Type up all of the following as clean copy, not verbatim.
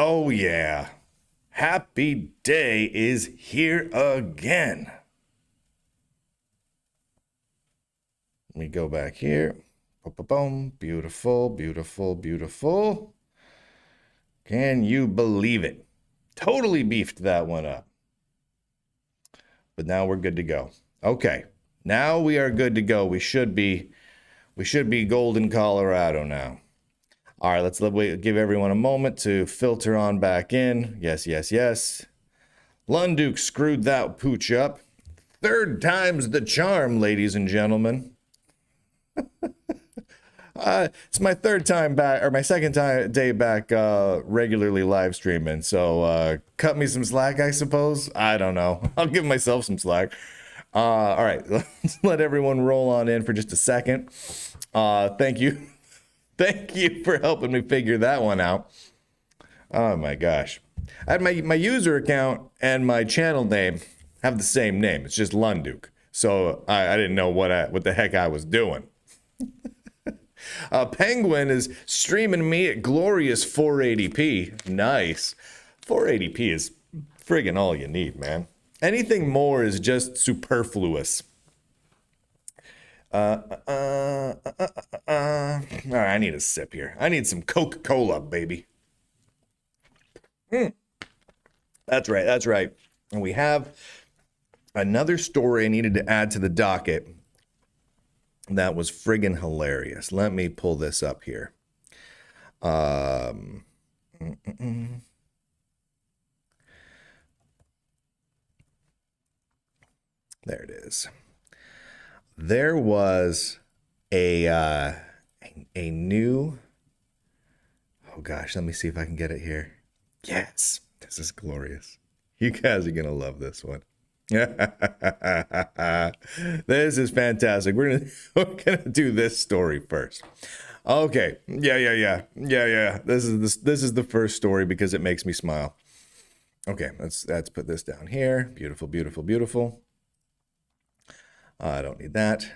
Oh, yeah. Happy day is here again. Let me go back here. Boom. Beautiful, beautiful, beautiful. Can you believe it? Totally beefed that one up. But now we're good to go. Okay. Now we are good to go. We should be golden Colorado now. All right, let's give everyone a moment to filter on back in. Yes. Lunduke screwed that pooch up. Third time's the charm, ladies and gentlemen. It's my third time back, or my second day back regularly live streaming. So cut me some slack, I suppose. I don't know. I'll give myself some slack. All right, let's let everyone roll on in for just a second. Thank you. Thank you for helping me figure that one out. Oh my gosh. I had my user account and my channel name have the same name. It's just Lunduke. So I didn't know what the heck I was doing. Penguin is streaming me at glorious 480p. Nice. 480p is friggin' all you need, man. Anything more is just superfluous. All right, I need a sip here. I need some Coca-Cola, baby. That's right. And we have another story I needed to add to the docket that was friggin' hilarious. Let me pull this up here. There it is. There was a new, oh gosh, let me see if I can get it here. Yes, this is glorious. You guys are gonna love this one. This is fantastic. We're gonna do this story first. Okay. Yeah. This is the first story because it makes me smile. Okay, let's put this down here. Beautiful. I don't need that.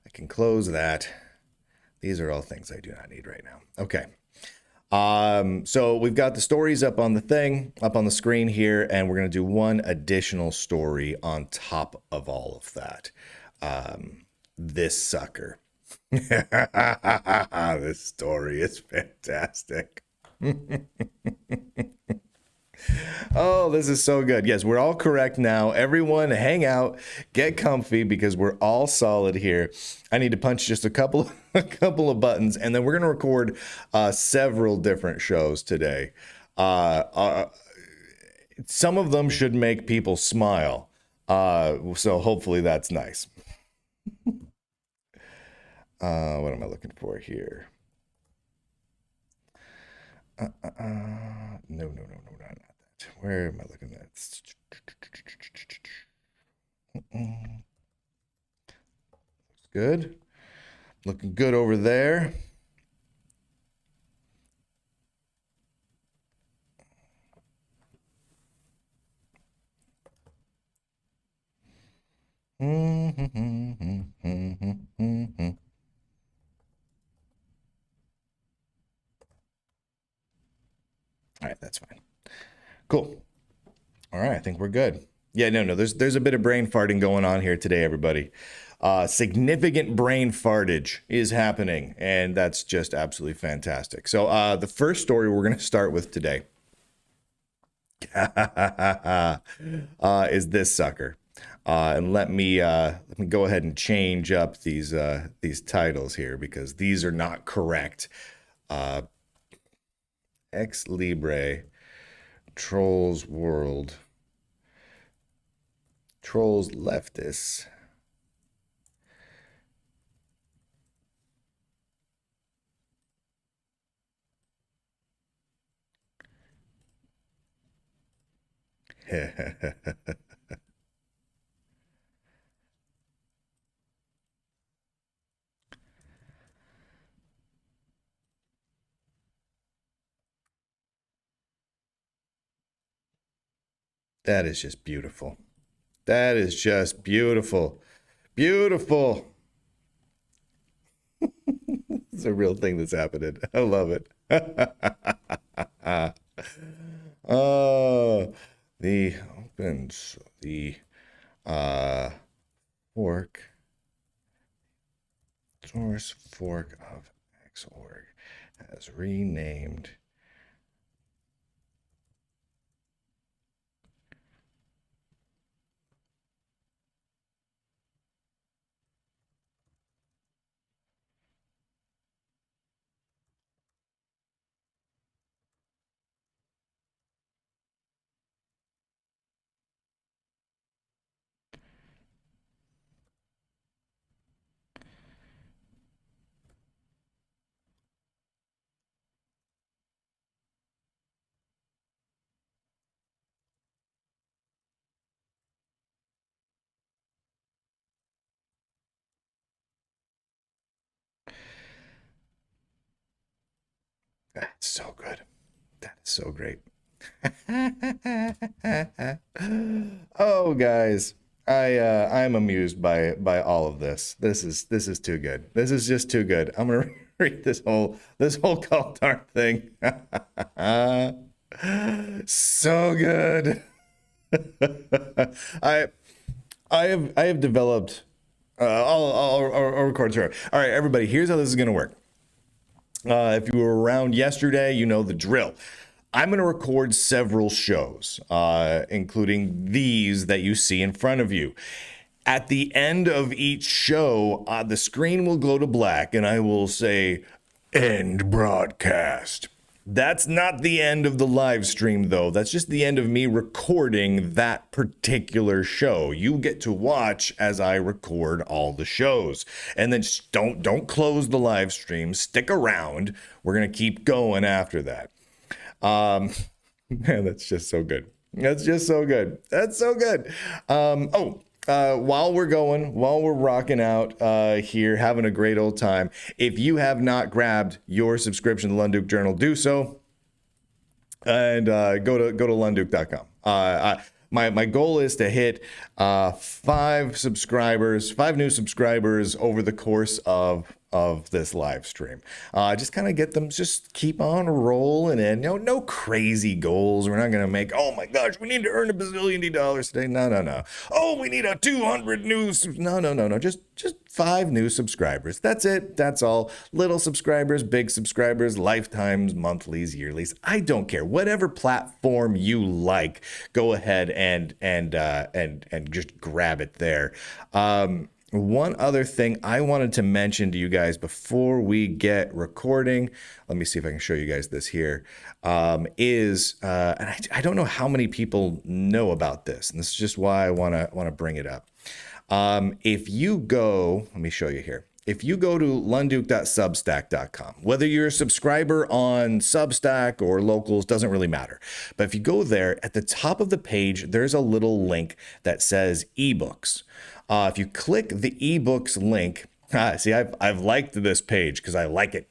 I can close that. These are all things I do not need right now. Okay. So we've got the stories up on the screen here, and we're going to do one additional story on top of all of that. This sucker. This story is fantastic. Oh, this is so good. Yes, we're all correct now. Everyone hang out, get comfy because we're all solid here. I need to punch just a couple of buttons, and then we're going to record several different shows today. Some of them should make people smile. So hopefully that's nice. What am I looking for here? No, not that. Where am I looking at? Looks good. Looking good over there. All right, that's fine. Cool. All right, I think we're good. Yeah, no, there's a bit of brain farting going on here today, everybody. Significant brain fartage is happening, and that's just absolutely fantastic. So the first story we're going to start with today is this sucker. And let me go ahead and change up these titles here because these are not correct. XLibre, Trolls World, Trolls Leftists. That is just beautiful. That is just beautiful. Beautiful. It's a real thing that's happening. I love it. renamed. That's so good. That is so great. Oh, guys, I'm amused by all of this. This is too good. This is just too good. I'm gonna read this whole call darn thing. So good. I I have developed. I'll record through. All right, everybody. Here's how this is gonna work. If you were around yesterday, you know the drill. I'm going to record several shows, including these that you see in front of you. At the end of each show, the screen will go to black and I will say, end broadcast. That's not the end of the live stream, though. That's just the end of me recording that particular show. You get to watch as I record all the shows. And then don't close the live stream. Stick around. We're going to keep going after that. Man, that's just so good. That's just so good. That's so good. While we're rocking out here, having a great old time, if you have not grabbed your subscription to Lunduke Journal, do so. And go to lunduke.com. My goal is to hit 5 new subscribers over the course of this live stream. Just kind of get them, just keep on rolling in. No crazy goals. We're not going to make, oh my gosh, we need to earn $1 bazillion today. No. Oh, we need 200 new. No. Just 5 new subscribers. That's it. That's all. Little subscribers, big subscribers, lifetimes, monthlies, yearlies. I don't care. Whatever platform you like, go ahead and just grab it there. One other thing I wanted to mention to you guys before we get recording, let me see if I can show you guys this here, and I don't know how many people know about this, and this is just why I want to bring it up. If you go, let me show you here. If you go to lunduke.substack.com, whether you're a subscriber on Substack or Locals, doesn't really matter. But if you go there, at the top of the page, there's a little link that says ebooks. If you click the ebooks link, see, I've liked this page because I like it.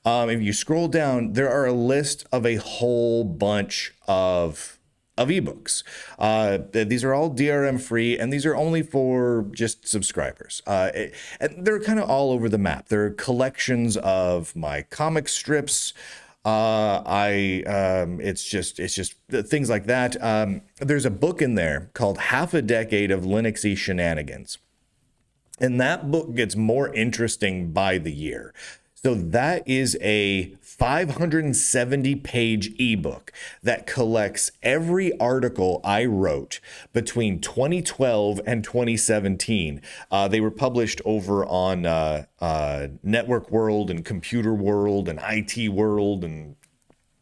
If you scroll down, there are a list of a whole bunch of ebooks. These are all DRM free, and these are only for just subscribers. And they're kind of all over the map. They're collections of my comic strips. It's just things like that. There's a book in there called Half a Decade of Linuxy Shenanigans. And that book gets more interesting by the year. So that is a 570-page ebook that collects every article I wrote between 2012 and 2017. They were published over on Network World and Computer World and IT World and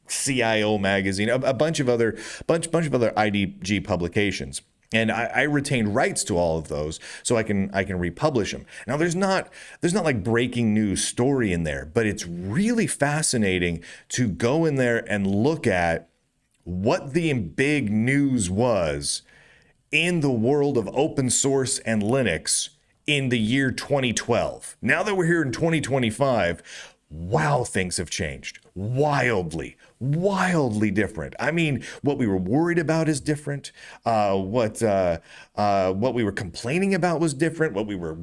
CIO Magazine, a bunch of other IDG publications. And I retained rights to all of those, so I can republish them. Now, there's not like breaking news story in there, but it's really fascinating to go in there and look at what the big news was in the world of open source and Linux in the year 2012. Now that we're here in 2025, wow, things have changed wildly different. I mean, what we were worried about is different. What we were complaining about was different. What we were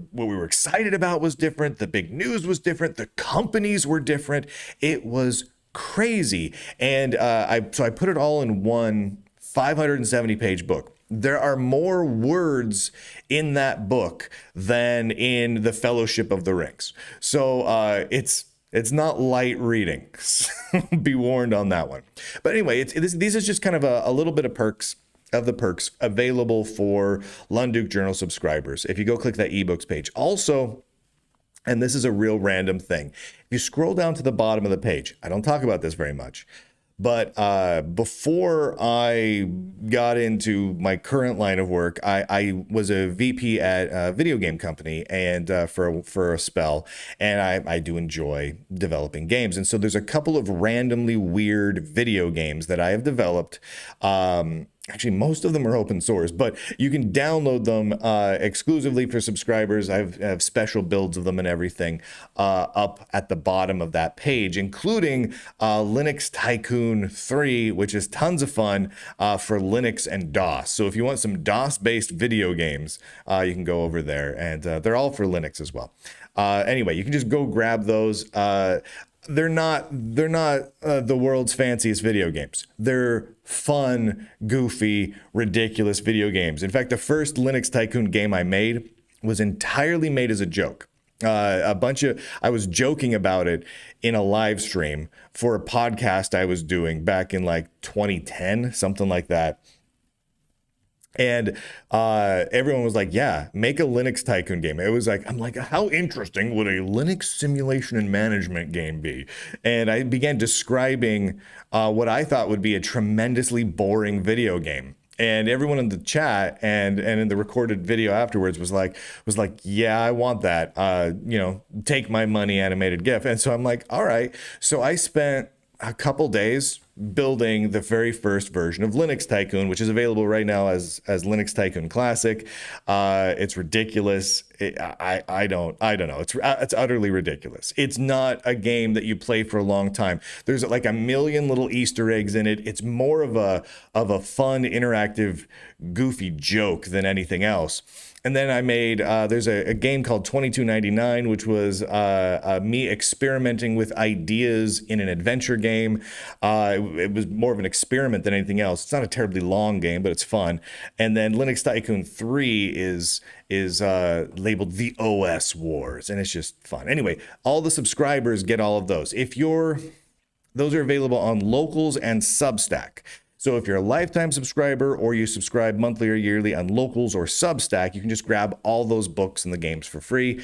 excited about was different. The big news was different. The companies were different. It was crazy. And I put it all in one 570-page book. There are more words in that book than in the Fellowship of the Rings. So It's not light reading. Be warned on that one. But anyway, these is just kind of a little bit of perks of the perks available for Lunduke Journal subscribers. If you go click that ebooks page. Also, and this is a real random thing, if you scroll down to the bottom of the page, I don't talk about this very much, but before I got into my current line of work, I was a VP at a video game company and for a spell, and I do enjoy developing games. And so there's a couple of randomly weird video games that I have developed. Actually, most of them are open source, but you can download them exclusively for subscribers. I have special builds of them and everything up at the bottom of that page, including Linux Tycoon 3, which is tons of fun for Linux and DOS. So if you want some DOS-based video games, you can go over there, and they're all for Linux as well. Anyway, you can just go grab those. They're not the world's fanciest video games. They're fun, goofy, ridiculous video games. In fact, the first Linux Tycoon game I made was entirely made as a joke. I was joking about it in a live stream for a podcast I was doing back in like 2010, something like that. And everyone was like, yeah, make a Linux Tycoon game. It was like, I'm like, how interesting would a Linux simulation and management game be? And I began describing what I thought would be a tremendously boring video game. And everyone in the chat and in the recorded video afterwards was like, yeah, I want that. Take my money, animated GIF. And so I'm like, all right. So I spent a couple days building the very first version of Linux Tycoon, which is available right now as Linux Tycoon Classic. It's ridiculous. I don't know. It's utterly ridiculous. It's not a game that you play for a long time. There's like a million little Easter eggs in it. It's more of a fun, interactive, goofy joke than anything else. And then I made, there's a game called 2299, which was me experimenting with ideas in an adventure game. It was more of an experiment than anything else. It's not a terribly long game, but it's fun. And then Linux Tycoon 3 is labeled The OS Wars, and it's just fun. Anyway, all the subscribers get all of those. Those are available on Locals and Substack. So if you're a lifetime subscriber or you subscribe monthly or yearly on Locals or Substack, you can just grab all those books and the games for free.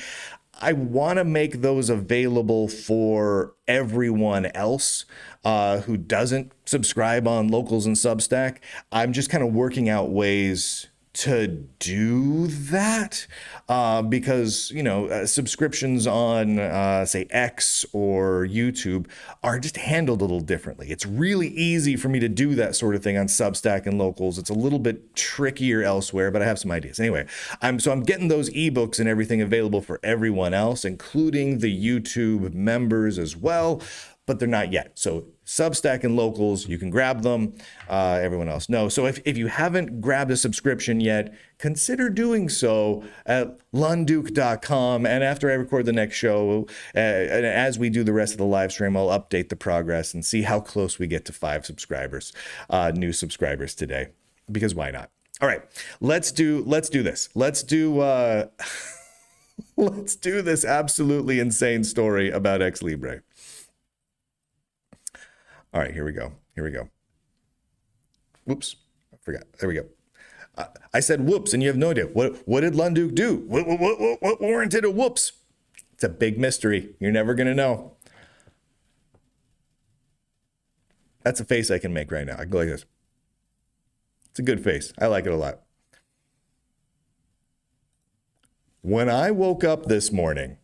I want to make those available for everyone else who doesn't subscribe on Locals and Substack. I'm just kind of working out ways to do that because, subscriptions on, say, X or YouTube are just handled a little differently. It's really easy for me to do that sort of thing on Substack and Locals. It's a little bit trickier elsewhere, but I have some ideas. Anyway, I'm getting those ebooks and everything available for everyone else, including the YouTube members as well, but they're not yet. So Substack and Locals, you can grab them. Everyone else knows. So if you haven't grabbed a subscription yet, consider doing so at lunduke.com. And after I record the next show, and as we do the rest of the live stream, I'll update the progress and see how close we get to 5 subscribers, new subscribers today. Because why not? All right, let's do this. Let's do this absolutely insane story about XLibre. All right, here we go. Whoops, I forgot. There we go. I said whoops, and you have no idea. What did Lunduke do? What warranted a whoops? It's a big mystery. You're never going to know. That's a face I can make right now. I go like this. It's a good face. I like it a lot. When I woke up this morning,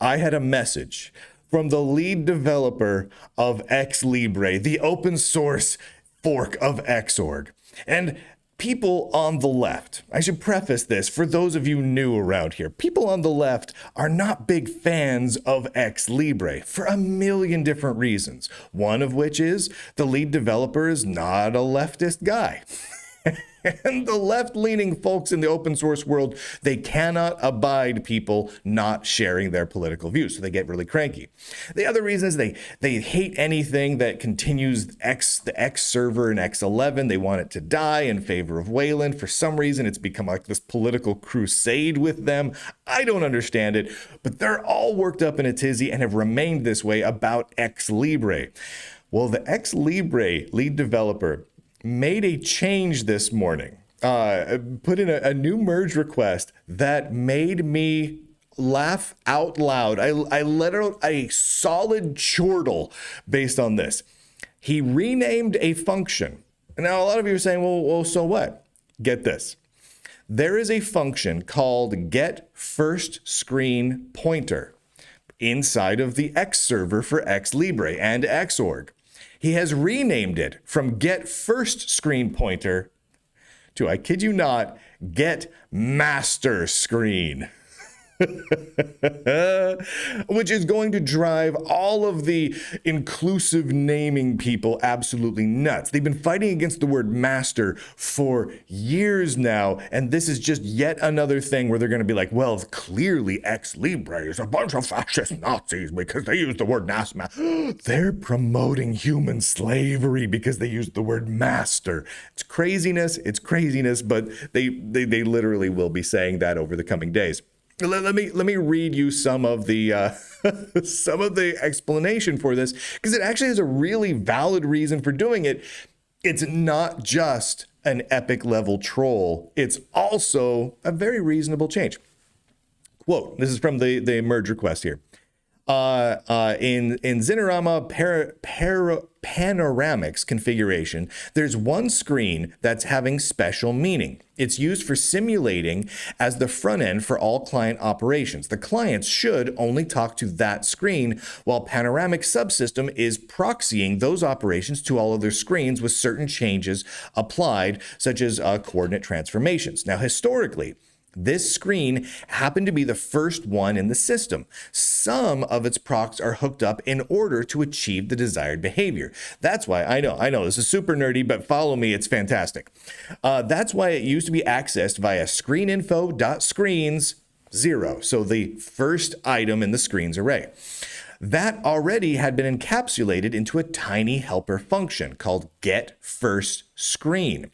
I had a message from the lead developer of XLibre, the open source fork of Xorg. And people on the left, I should preface this for those of you new around here, people on the left are not big fans of XLibre for a million different reasons. One of which is the lead developer is not a leftist guy. And the left-leaning folks in the open source world, they cannot abide people not sharing their political views, so they get really cranky. The other reason is they hate anything that continues the X server in X11. They want it to die in favor of Wayland. For some reason, it's become like this political crusade with them. I don't understand it, but they're all worked up in a tizzy and have remained this way about XLibre. Well, the XLibre lead developer made a change this morning, put in a new merge request that made me laugh out loud. I let out a solid chortle based on this. He renamed a function. Now, a lot of you are saying, well, so what? Get this. There is a function called getFirstScreenPointer inside of the X server for XLibre and Xorg. He has renamed it from getFirstScreenPointer to, I kid you not, getMasterScreen. Which is going to drive all of the inclusive naming people absolutely nuts. They've been fighting against the word master for years now, and this is just yet another thing where they're going to be like, well, clearly XLibre is a bunch of fascist Nazis because they use the word master. They're promoting human slavery because they use the word master. It's craziness, but they literally will be saying that over the coming days. Let me read you some of the some of the explanation for this, because it actually has a really valid reason for doing it. It's not just an epic level troll. It's also a very reasonable change. Quote, this is from the merge request here. In Xinerama Panoramics configuration, there's one screen that's having special meaning. It's used for simulating as the front end for all client operations. The clients should only talk to that screen, while Panoramic Subsystem is proxying those operations to all other screens with certain changes applied, such as coordinate transformations. Now, historically, this screen happened to be the first one in the system. Some of its procs are hooked up in order to achieve the desired behavior. That's why, I know, this is super nerdy, but follow me, it's fantastic. That's why it used to be accessed via screeninfo.screens0, so the first item in the screens array. That already had been encapsulated into a tiny helper function called getFirstScreen.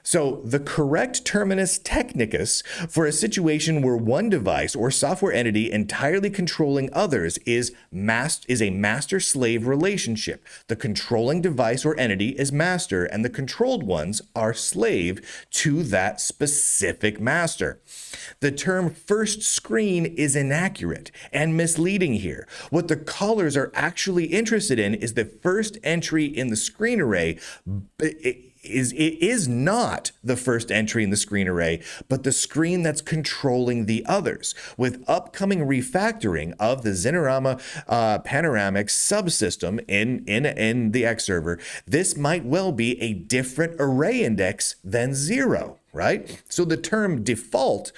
So the correct terminus technicus for a situation where one device or software entity entirely controlling others is a master-slave relationship. The controlling device or entity is master, and the controlled ones are slave to that specific master. The term first screen is inaccurate and misleading here. What the callers are actually interested in is the first entry in the screen array. It is not the first entry in the screen array, but the screen that's controlling the others. With upcoming refactoring of the Xinerama Panoramic subsystem in the X server, this might well be a different array index than 0. Right? So the term default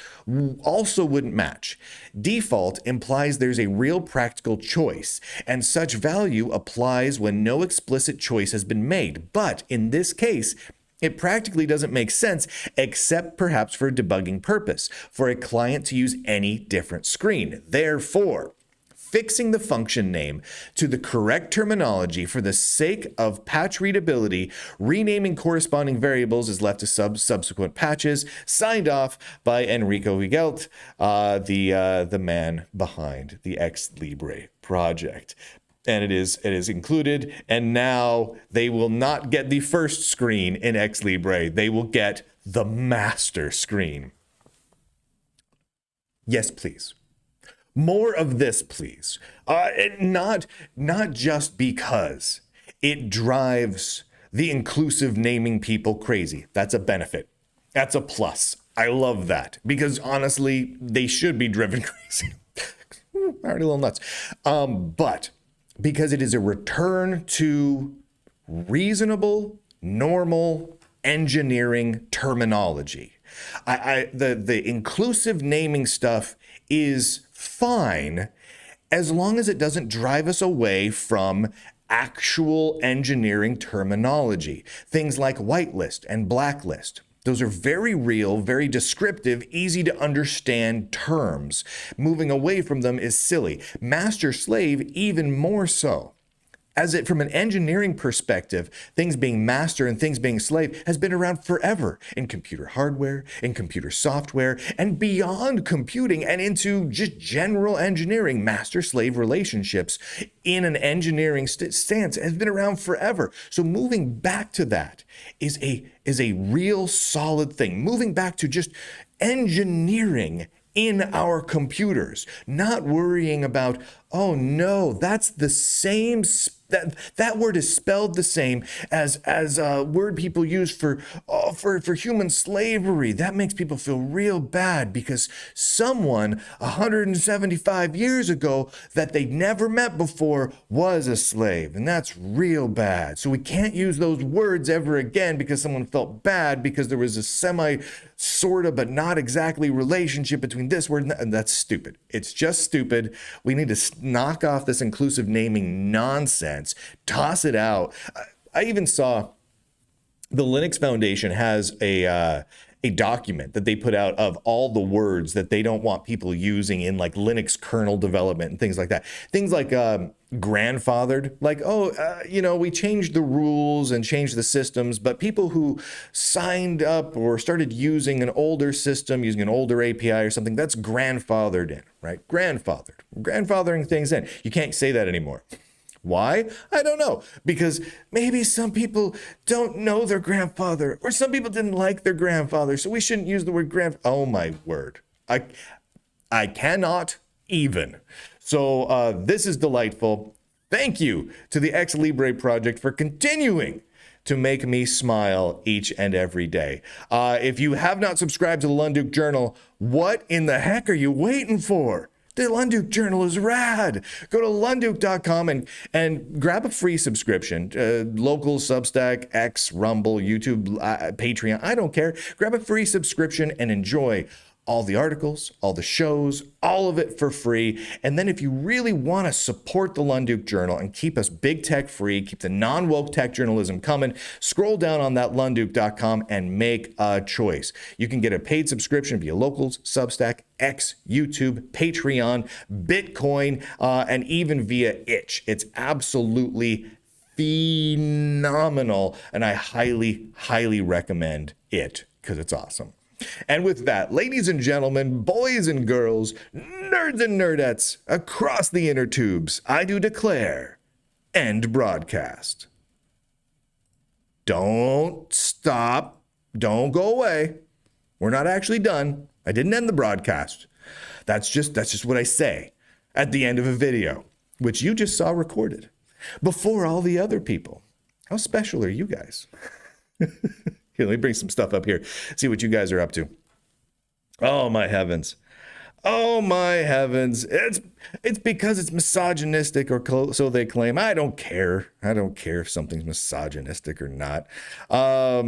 also wouldn't match. Default implies there's a real practical choice, and such value applies when no explicit choice has been made. But in this case, it practically doesn't make sense, except perhaps for a debugging purpose, for a client to use any different screen. Therefore, fixing the function name to the correct terminology for the sake of patch readability, renaming corresponding variables is left to subsequent patches. Signed off by Enrico Vigelt, the man behind the XLibre project. And it is included, and now they will not get the first screen in XLibre. They will get the master screen. Yes, please. More of this, please. Not just because it drives the inclusive naming people crazy. That's a benefit. That's a plus. I love that, because honestly, they should be driven crazy. Already a little nuts. But because it is a return to reasonable, normal engineering terminology. The inclusive naming stuff is fine as long as it doesn't drive us away from actual engineering terminology. Things like whitelist and blacklist. Those are very real, very descriptive, easy to understand terms. Moving away from them is silly. Master slave, even more so. As it, from an engineering perspective, things being master and things being slave has been around forever in computer hardware, in computer software, and beyond computing and into just general engineering. Master-slave relationships in an engineering stance has been around forever. So moving back to that is a real solid thing. Moving back to just engineering in our computers, not worrying about, oh no, that's the same. That word is spelled the same as a word people use for human slavery. That makes people feel real bad because someone 175 years ago that they'd never met before was a slave, and that's real bad. So we can't use those words ever again because someone felt bad because there was a sort of but not exactly relationship between this word and that, and that's stupid. It's just stupid. We need to knock off this inclusive naming nonsense. Toss it out. I even saw the Linux Foundation has a document that they put out of all the words that they don't want people using in like Linux kernel development and things like that. Things like grandfathered, like, we changed the rules and changed the systems, but people who signed up or started using an older system, using an older API or something, that's grandfathered in, right? Grandfathering things in. You can't say that anymore. Why? I don't know. Because maybe some people don't know their grandfather, or some people didn't like their grandfather, so we shouldn't use the word oh my word. I cannot even. So this is delightful. Thank you to the XLibre project for continuing to make me smile each and every day. If you have not subscribed to the Lunduke Journal, what in the heck are you waiting for? The Lunduke Journal is rad. Go to lunduke.com and grab a free subscription. Local, Substack, X, Rumble, YouTube, Patreon, I don't care. Grab a free subscription and enjoy all the articles, all the shows, all of it for free. And then if you really want to support the Lunduke Journal and keep us big tech free, keep the non-woke tech journalism coming, scroll down on that lunduke.com and make a choice. You can get a paid subscription via Locals, Substack, X, YouTube, Patreon, Bitcoin, and even via Itch. It's absolutely phenomenal, and I highly, highly recommend it because it's awesome. And with that, ladies and gentlemen, boys and girls, nerds and nerdettes across the inner tubes, I do declare, end broadcast. Don't stop. Don't go away. We're not actually done. I didn't end the broadcast. That's just what I say at the end of a video, which you just saw recorded before all the other people. How special are you guys? Here, let me bring some stuff up here. See what you guys are up to. Oh, my heavens. Oh, my heavens. It's because it's misogynistic, or so they claim. I don't care. I don't care if something's misogynistic or not. What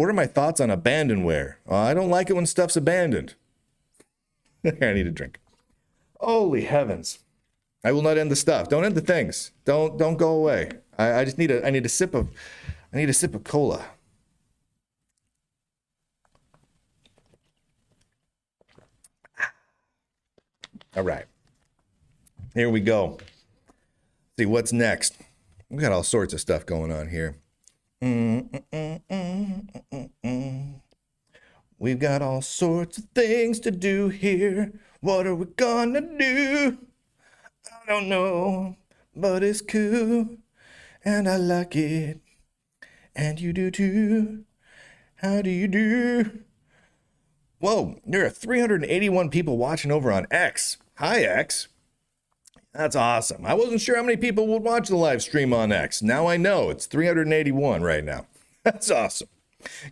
are my thoughts on abandonware? I don't like it when stuff's abandoned. I need a drink. Holy heavens. I will not end the stuff. Don't end the things. Don't go away. I just need a sip of cola. All right. Here we go. See what's next. We got all sorts of stuff going on here. We've got all sorts of things to do here. What are we gonna do? I don't know, but it's cool, and I like it, and you do too. How do you do? Whoa, there are 381 people watching over on X. Hi, X. That's awesome. I wasn't sure how many people would watch the live stream on X. Now I know. It's 381 right now. That's awesome.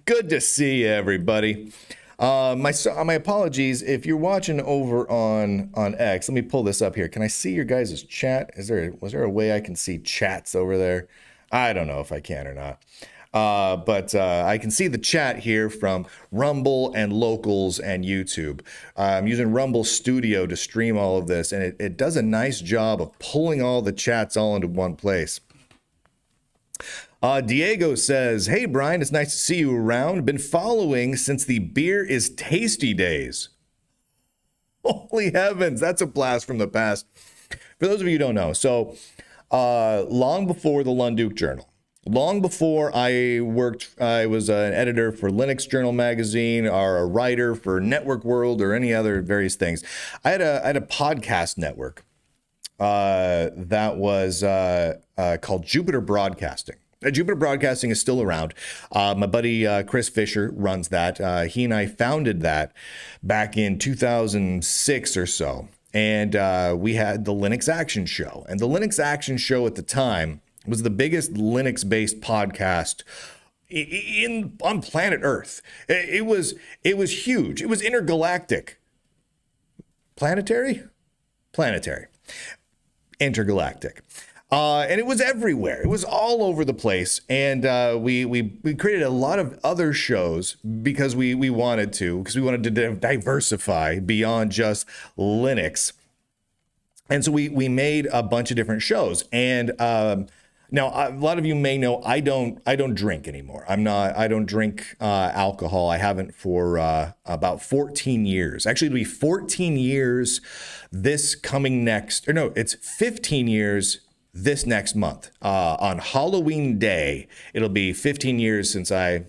Good to see you, everybody. My apologies if you're watching over on X. Let me pull this up here. Can I see your guys' chat? Was there a way I can see chats over there? I don't know if I can or not. But I can see the chat here from Rumble and Locals and YouTube. I'm using Rumble Studio to stream all of this, and it does a nice job of pulling all the chats all into one place. Diego says, hey, Brian, it's nice to see you around. Been following since the Beer is Tasty days. Holy heavens, that's a blast from the past. For those of you who don't know, so long before the Lunduke Journal, long before I was an editor for Linux Journal magazine or a writer for Network World or any other various things, I had a podcast network that was called Jupiter Broadcasting. Jupiter Broadcasting is still around. My buddy Chris Fisher runs that. He and I founded that back in 2006 or so. And we had the Linux Action Show. And the Linux Action Show at the time was the biggest Linux-based podcast on planet Earth. It was huge. It was intergalactic. Planetary? Planetary. Intergalactic. And it was everywhere. It was all over the place. And we created a lot of other shows because we wanted to diversify beyond just Linux. And so we made a bunch of different shows. And now a lot of you may know I don't drink anymore. I don't drink alcohol. I haven't for about 14 years. Actually, it'll be 14 years this coming next, or no, it's 15 years this next month. On Halloween Day, it'll be 15 years since I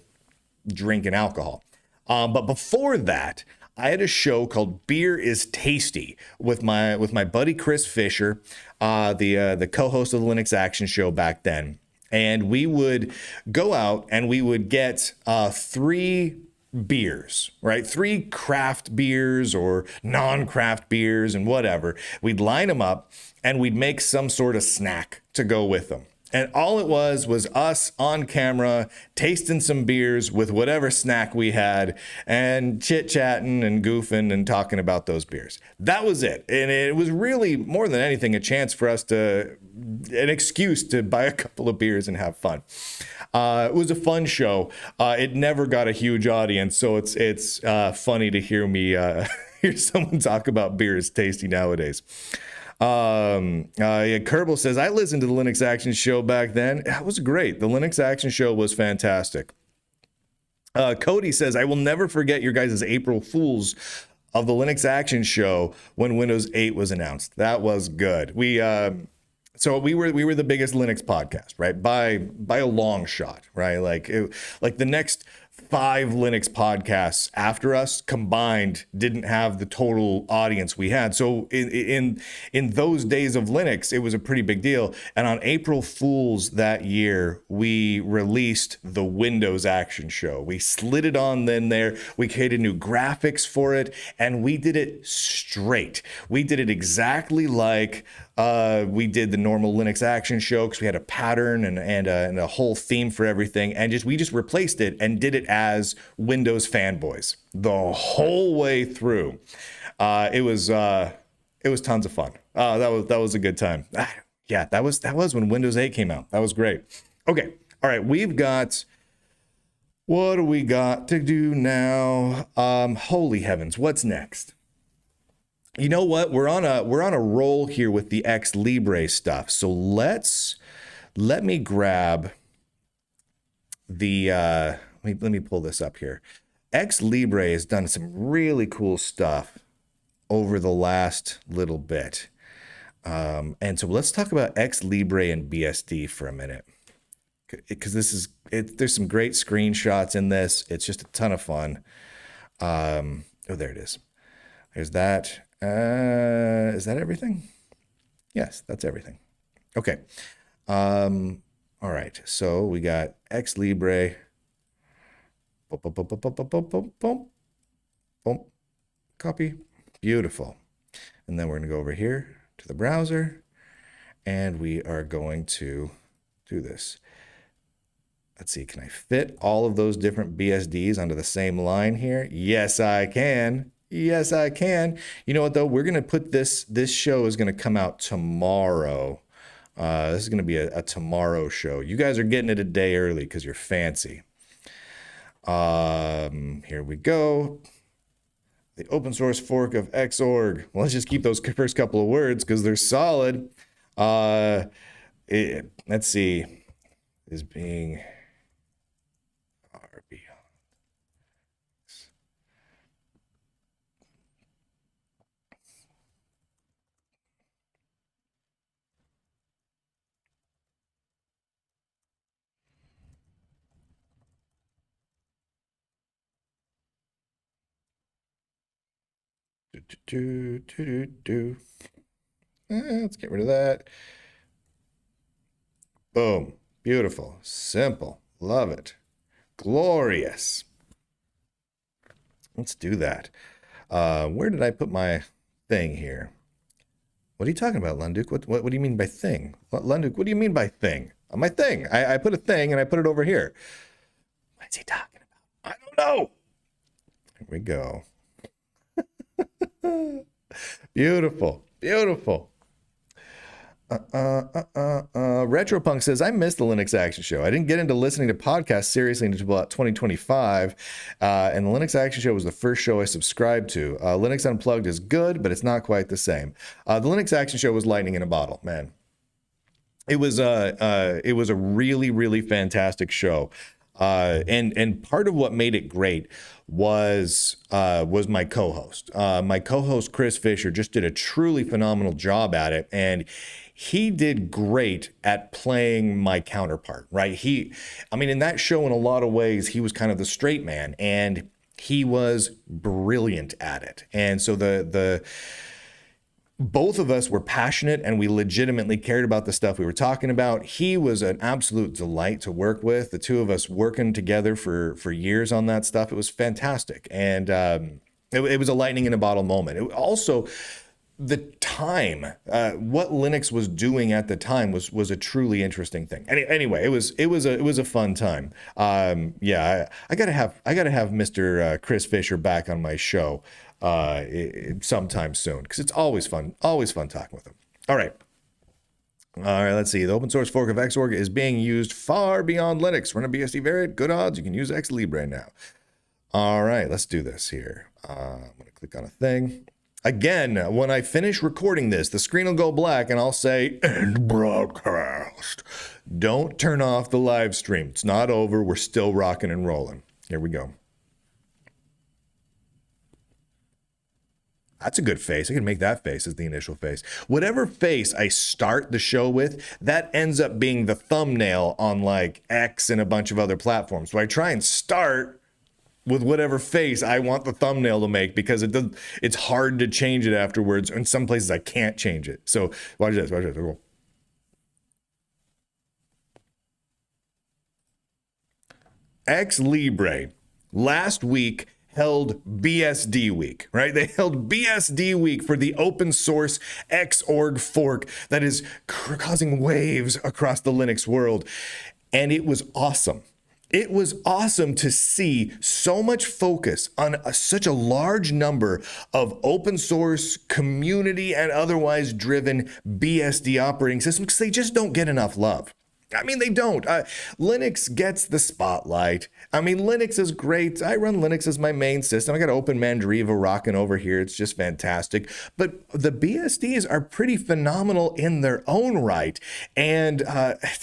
drink an alcohol. But before that, I had a show called Beer is Tasty with my buddy Chris Fisher, the co-host of the Linux Action Show back then. And we would go out and we would get 3 beers, right? 3 craft beers or non-craft beers and whatever. We'd line them up and we'd make some sort of snack to go with them. And all it was us on camera tasting some beers with whatever snack we had and chit-chatting and goofing and talking about those beers. That was it. And it was really, more than anything, a chance for us an excuse to buy a couple of beers and have fun. It was a fun show. It never got a huge audience, so it's funny to hear me hear someone talk about beer is tasty nowadays. Kerbal says, I listened to the Linux Action Show back then. It was great. The Linux Action Show was fantastic. Cody says, I will never forget your guys' April Fools of the Linux Action Show when Windows 8 was announced. That was good. So we were the biggest Linux podcast, right? By a long shot, right? Like the next 5 Linux podcasts after us combined didn't have the total audience we had. So in those days of Linux, it was a pretty big deal. And on April Fools that year, we released the Windows Action Show. We slid it on then there. We created new graphics for it, and we did it straight. We did it exactly like we did the normal Linux Action Show, because we had a pattern and a whole theme for everything, and we just replaced it and did it as Windows fanboys the whole way through. It was tons of fun. That was a good time. Yeah, that was when Windows 8 came out. That was great. Okay, all right, what do we got to do now? Holy heavens, what's next? You know what? We're on a roll here with the XLibre stuff. So let me grab the let me pull this up here. XLibre has done some really cool stuff over the last little bit. And so let's talk about XLibre and BSD for a minute, because there's some great screenshots in this. It's just a ton of fun. Oh, there it is. There's that. Is that everything? Yes, that's everything. Okay. All right. So we got XLibre. Boom, boom, boom, boom, boom, boom, boom, boom, boom. Copy. Beautiful. And then we're going to go over here to the browser, and we are going to do this. Let's see. Can I fit all of those different BSDs onto the same line here? Yes, I can. Yes, I can. You know what, though? We're going to put this show is going to come out tomorrow. This is going to be a tomorrow show. You guys are getting it a day early because you're fancy. Here we go. The open source fork of Xorg. Well, let's just keep those first couple of words because they're solid. Let's see. Is being RB. Let's get rid of that. Boom. Beautiful. Simple. Love it. Glorious. Let's do that. Where did I put my thing here? What are you talking about, Lunduke? What do you mean by thing? Lunduke, what do you mean by thing? My thing. I put a thing and I put it over here. What's he talking about? I don't know. Here we go. Beautiful. Beautiful. Retropunk says, I missed the Linux Action Show. I didn't get into listening to podcasts seriously until about 2025. And the Linux Action Show was the first show I subscribed to. Linux Unplugged is good, but it's not quite the same. The Linux Action Show was lightning in a bottle, man. It was a really, really fantastic show. And part of what made it great was my co-host. My co-host Chris Fisher just did a truly phenomenal job at it, and he did great at playing my counterpart, right? In that show, in a lot of ways, he was kind of the straight man, and he was brilliant at it. And so both of us were passionate and we legitimately cared about the stuff we were talking about. He was an absolute delight to work with. The two of us working together for years on that stuff. It was fantastic. And it was a lightning in a bottle moment. It also, the time, what Linux was doing at the time was a truly interesting thing. Anyway, it was a fun time. I gotta have Mr. Chris Fisher back on my show sometime soon, because it's always fun talking with him. All right, let's see. The open source fork of Xorg is being used far beyond Linux. Run a BSD variant, good odds you can use XLibre now. All right, let's do this here. I'm gonna click on a thing. Again, when I finish recording this, the screen will go black and I'll say, end broadcast. Don't turn off the live stream. It's not over. We're still rocking and rolling. Here we go. That's a good face. I can make that face as the initial face. Whatever face I start the show with, that ends up being the thumbnail on like X and a bunch of other platforms. So I try and start with whatever face I want the thumbnail to make, because it's hard to change it afterwards. In some places I can't change it. So watch this. XLibre last week held BSD week, right? They held BSD week for the open source Xorg fork that is causing waves across the Linux world. And it was awesome. It was awesome to see so much focus on such a large number of open source, community, and otherwise driven BSD operating systems, because they just don't get enough love. They don't. Linux gets the spotlight. Linux is great. I run Linux as my main system. I got Open Mandriva rocking over here. It's just fantastic. But the BSDs are pretty phenomenal in their own right. And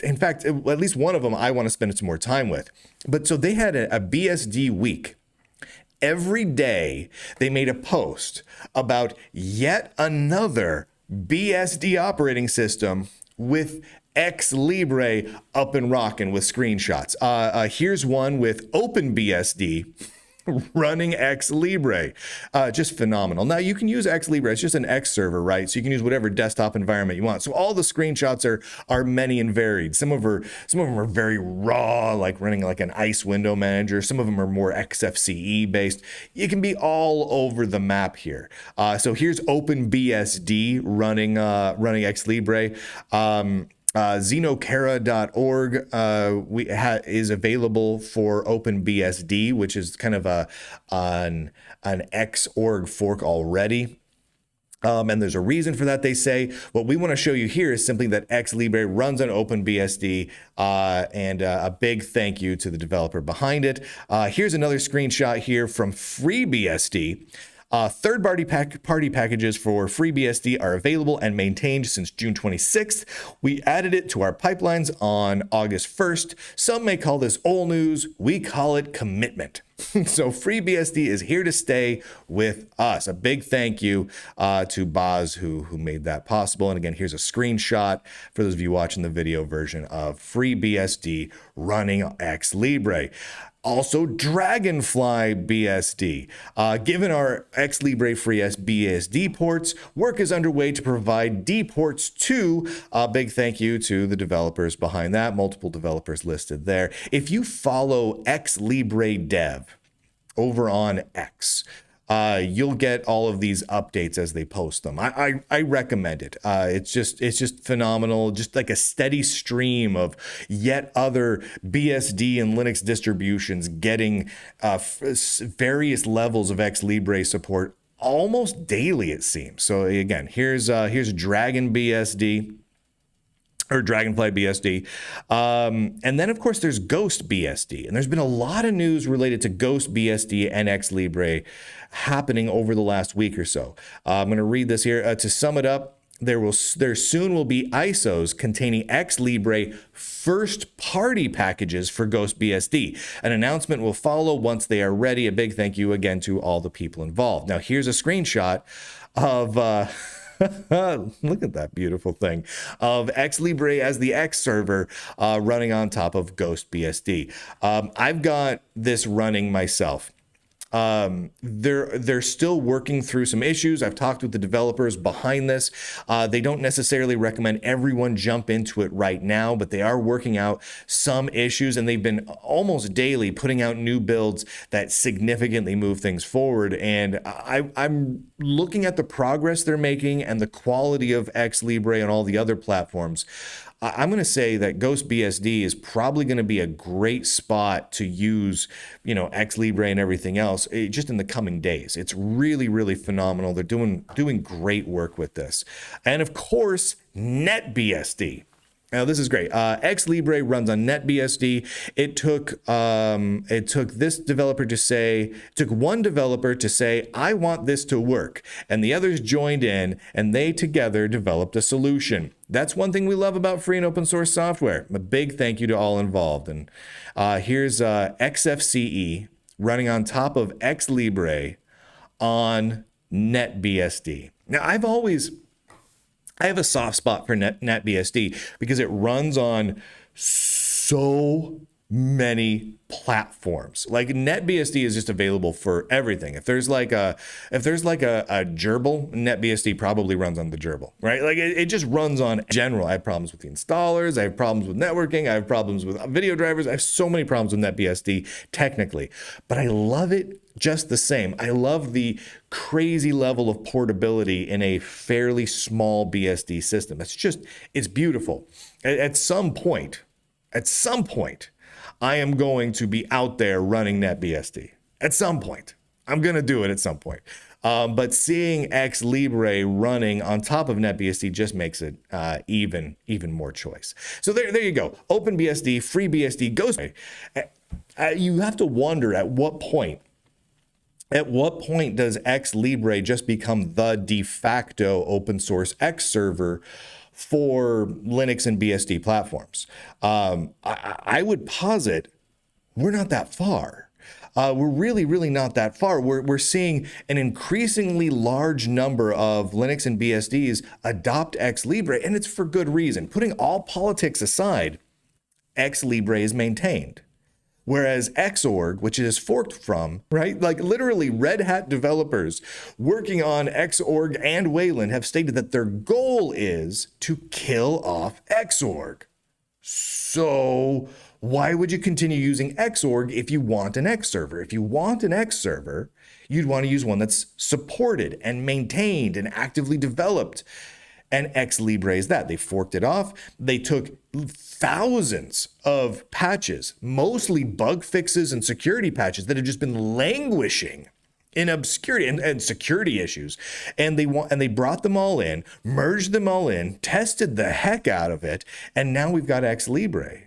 in fact, at least one of them I want to spend some more time with. But so they had a BSD week. Every day they made a post about yet another BSD operating system with XLibre up and rocking with screenshots. Here's one with OpenBSD running XLibre. Just phenomenal. Now you can use XLibre. It's just an X server, right? So you can use whatever desktop environment you want. So all the screenshots are many and varied. Some of them are very raw, like running like an ICE window manager. Some of them are more XFCE based. You can be all over the map here. So here's OpenBSD running XLibre. Xenokera.org is available for OpenBSD, which is kind of an Xorg fork already. And there's a reason for that, they say. What we want to show you here is simply that XLibre runs on OpenBSD, and a big thank you to the developer behind it. Here's another screenshot here from FreeBSD. Third-party packages for FreeBSD are available and maintained since June 26th. We added it to our pipelines on August 1st. Some may call this old news. We call it commitment. So FreeBSD is here to stay with us. A big thank you to Boz who made that possible. And again, here's a screenshot for those of you watching the video version of FreeBSD running XLibre. Also, Dragonfly BSD. Given our XLibre free BSD ports, work is underway to provide D ports too. Big thank you to the developers behind that. Multiple developers listed there. If you follow XLibre Dev over on X, you'll get all of these updates as they post them. I recommend it. It's just phenomenal. Just like a steady stream of yet other BSD and Linux distributions getting various levels of XLibre support almost daily, it seems. So again, here's Dragon BSD. Or Dragonfly BSD. And then, of course, there's Ghost BSD. And there's been a lot of news related to Ghost BSD and XLibre happening over the last week or so. I'm going to read this here. To sum it up, there soon will be ISOs containing XLibre first-party packages for Ghost BSD. An announcement will follow once they are ready. A big thank you again to all the people involved. Now, here's a screenshot of... look at that beautiful thing of XLibre as the X server running on top of Ghost BSD. I've got this running myself. They're still working through some issues. I've talked with the developers behind this. They don't necessarily recommend everyone jump into it right now, but they are working out some issues, and they've been almost daily putting out new builds that significantly move things forward. And I'm looking at the progress they're making and the quality of XLibre and all the other platforms. I'm going to say that Ghost BSD is probably going to be a great spot to use, XLibre and everything else just in the coming days. It's really, really phenomenal. They're doing great work with this. And of course, NetBSD. Now, this is great. XLibre runs on NetBSD. It took one developer to say, I want this to work. And the others joined in, and they together developed a solution. That's one thing we love about free and open source software. A big thank you to all involved. And here's XFCE running on top of XLibre on NetBSD. Now, I have a soft spot for NetBSD because it runs on so many platforms. Like NetBSD is just available for everything. If there's like a gerbil, NetBSD probably runs on the gerbil, right? Like it just runs on general. I have problems with the installers. I have problems with networking. I have problems with video drivers. I have so many problems with NetBSD technically, but I love it just the same. I love the crazy level of portability in a fairly small BSD system. It's beautiful. At some point, I am going to be out there running NetBSD. At some point. I'm going to do it at some point. But seeing XLibre running on top of NetBSD just makes it even more choice. So there you go. OpenBSD, FreeBSD, Ghost. You have to wonder at what point does XLibre just become the de facto open source X server for Linux and BSD platforms? I would posit we're not that far. We're really, really not that far. We're seeing an increasingly large number of Linux and BSDs adopt XLibre, and it's for good reason. Putting all politics aside, XLibre is maintained. Whereas Xorg, which it is forked from, right? Like literally Red Hat developers working on Xorg and Wayland have stated that their goal is to kill off Xorg. So why would you continue using Xorg if you want an X server? If you want an X server, you'd want to use one that's supported and maintained and actively developed. And XLibre is that. They forked it off. They took thousands of patches, mostly bug fixes and security patches that have just been languishing in obscurity and security issues. And they brought them all in, merged them all in, tested the heck out of it. And now we've got XLibre,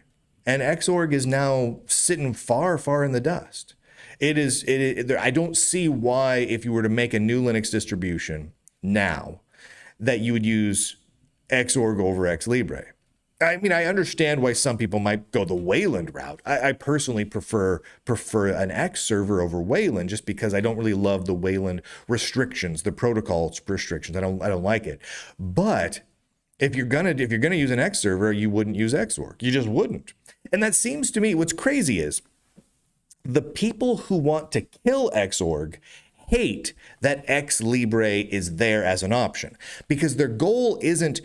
and Xorg is now sitting far, far in the dust. I don't see why, if you were to make a new Linux distribution now, that you would use Xorg over XLibre. I mean, I understand why some people might go the Wayland route. I personally prefer an X server over Wayland, just because I don't really love the Wayland restrictions, the protocol restrictions. I don't like it. But if you're gonna use an X server, you wouldn't use Xorg. You just wouldn't. And that seems to me, what's crazy is the people who want to kill Xorg hate that XLibre is there as an option, because their goal isn't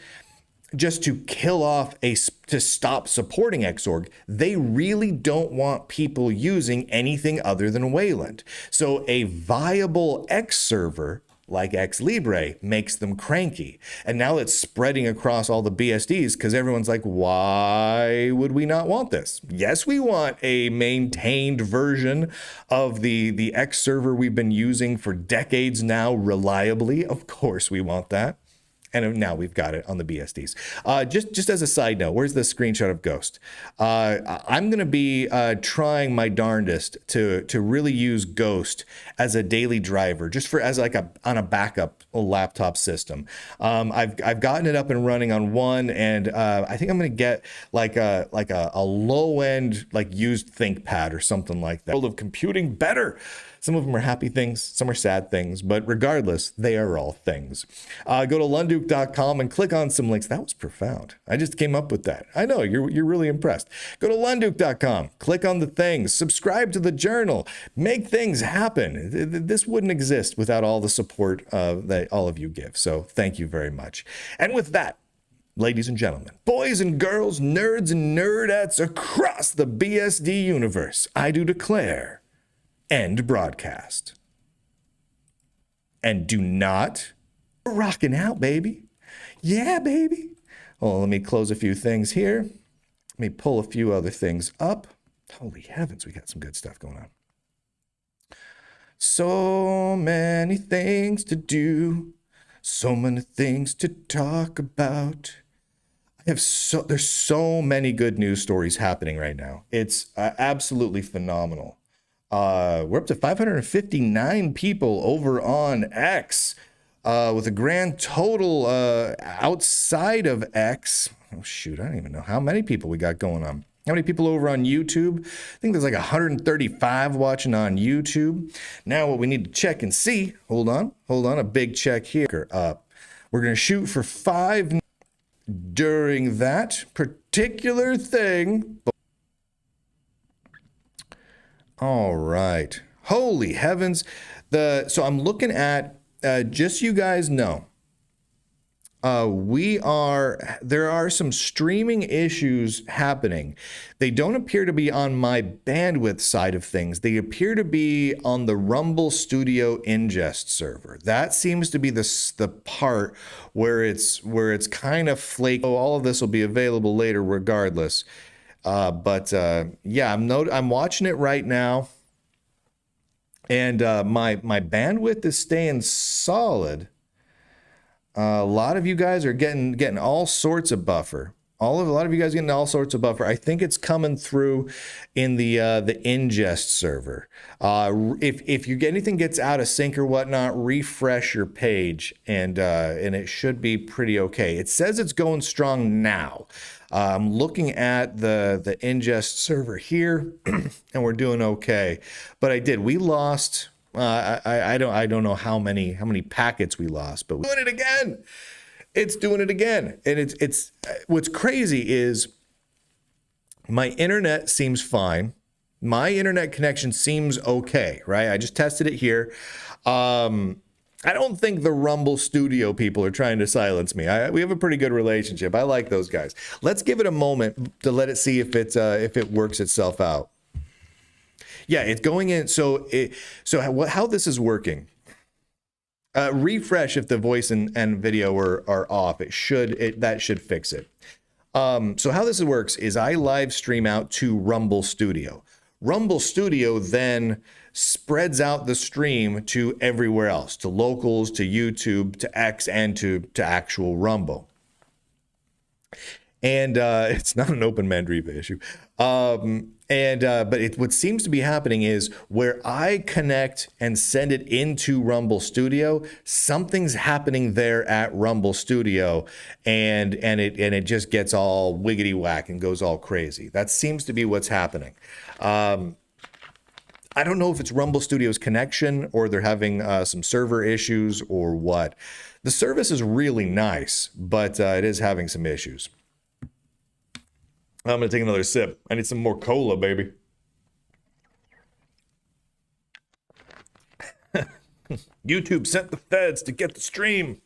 just to kill off to stop supporting Xorg. They really don't want people using anything other than Wayland. So a viable X server like XLibre makes them cranky. And now it's spreading across all the BSDs because everyone's like, why would we not want this? Yes, we want a maintained version of the X server we've been using for decades now reliably. Of course we want that. And now we've got it on the BSDs. Just as a side note, where's the screenshot of Ghost? I'm going to be trying my darndest to really use Ghost as a daily driver, just on a backup laptop system. I've gotten it up and running on one, and I think I'm going to get like a low end used ThinkPad or something like that. World of computing better. Some of them are happy things, some are sad things, but regardless, they are all things. Go to Lunduke.com and click on some links. That was profound. I just came up with that. I know, you're really impressed. Go to Lunduke.com, click on the things, subscribe to the journal, make things happen. This wouldn't exist without all the support that all of you give. So thank you very much. And with that, ladies and gentlemen, boys and girls, nerds and nerdettes across the BSD universe, I do declare, end broadcast. And do not, we're rocking out, baby. Yeah, baby. Well, let me close a few things here. Let me pull a few other things up. Holy heavens, we got some good stuff going on. So many things to do. So many things to talk about. There's so many good news stories happening right now. It's absolutely phenomenal. We're up to 559 people over on X, with a grand total outside of X. Oh, shoot, I don't even know how many people we got going on. How many people over on YouTube? I think there's like 135 watching on YouTube. Now what we need to check and see, hold on, a big check here. We're going to shoot for 5 during that particular thing. All right. Holy heavens. So I'm looking at, just so you guys know, there are some streaming issues happening. They don't appear to be on my bandwidth side of things. They appear to be on the Rumble Studio ingest server. That seems to be the part where it's kind of flaky. All of this will be available later regardless. Yeah, I'm watching it right now, and my bandwidth is staying solid. A lot of you guys are getting all sorts of buffer. A lot of you guys getting all sorts of buffer. I think it's coming through in the ingest server. If anything gets out of sync or whatnot, refresh your page, and it should be pretty okay. It says it's going strong now. I'm looking at the ingest server here, and we're doing okay. But we lost. I don't know how many packets we lost, but we're doing it again. It's doing it again, and it's what's crazy is my internet seems fine. My internet connection seems okay, right? I just tested it here. I don't think the Rumble Studio people are trying to silence me. We have a pretty good relationship. I like those guys. Let's give it a moment to let it see if it works itself out. Yeah, it's going in. So how this is working? Refresh if the voice and video are off. That should fix it. So how this works is I live stream out to Rumble Studio. Rumble Studio then spreads out the stream to everywhere else, to locals, to YouTube, to X, and to actual Rumble. And it's not an open Mandriva issue. But what seems to be happening is where I connect and send it into Rumble Studio, something's happening there at Rumble Studio, and it just gets all wiggity whack and goes all crazy. That seems to be what's happening. I don't know if it's Rumble Studio's connection or they're having some server issues or what. The service is really nice, but it is having some issues. I'm going to take another sip. I need some more cola, baby. YouTube sent the feds to get the stream.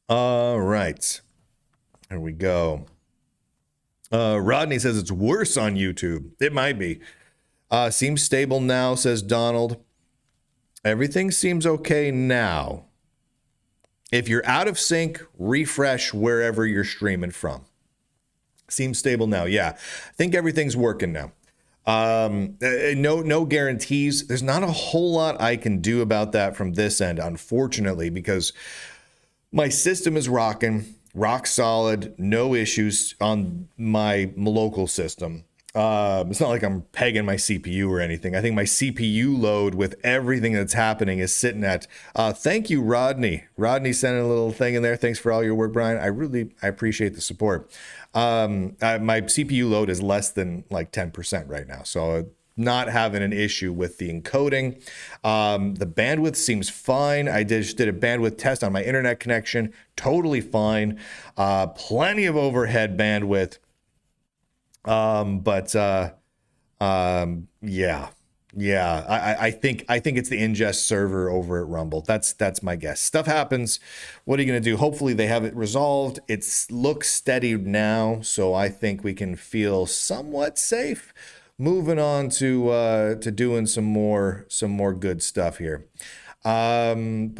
All right. Here we go. Rodney says it's worse on YouTube. It might be. Seems stable now, says Donald. Everything seems okay now. If you're out of sync, refresh wherever you're streaming from. Seems stable now. Yeah, I think everything's working now. No guarantees. There's not a whole lot I can do about that from this end, unfortunately, because my system is rocking, rock solid, no issues on my local system. It's not like I'm pegging my CPU or anything. I think my CPU load with everything that's happening is sitting at, thank you, Rodney. Rodney sent a little thing in there. Thanks for all your work, Brian. I appreciate the support. My CPU load is less than like 10% right now. So not having an issue with the encoding. The bandwidth seems fine. I just did a bandwidth test on my internet connection. Totally fine. Plenty of overhead bandwidth. Yeah. I think it's the ingest server over at Rumble. That's my guess. Stuff happens. What are you going to do? Hopefully they have it resolved. It looks steady now, so I think we can feel somewhat safe. Moving on to doing some more good stuff here. There we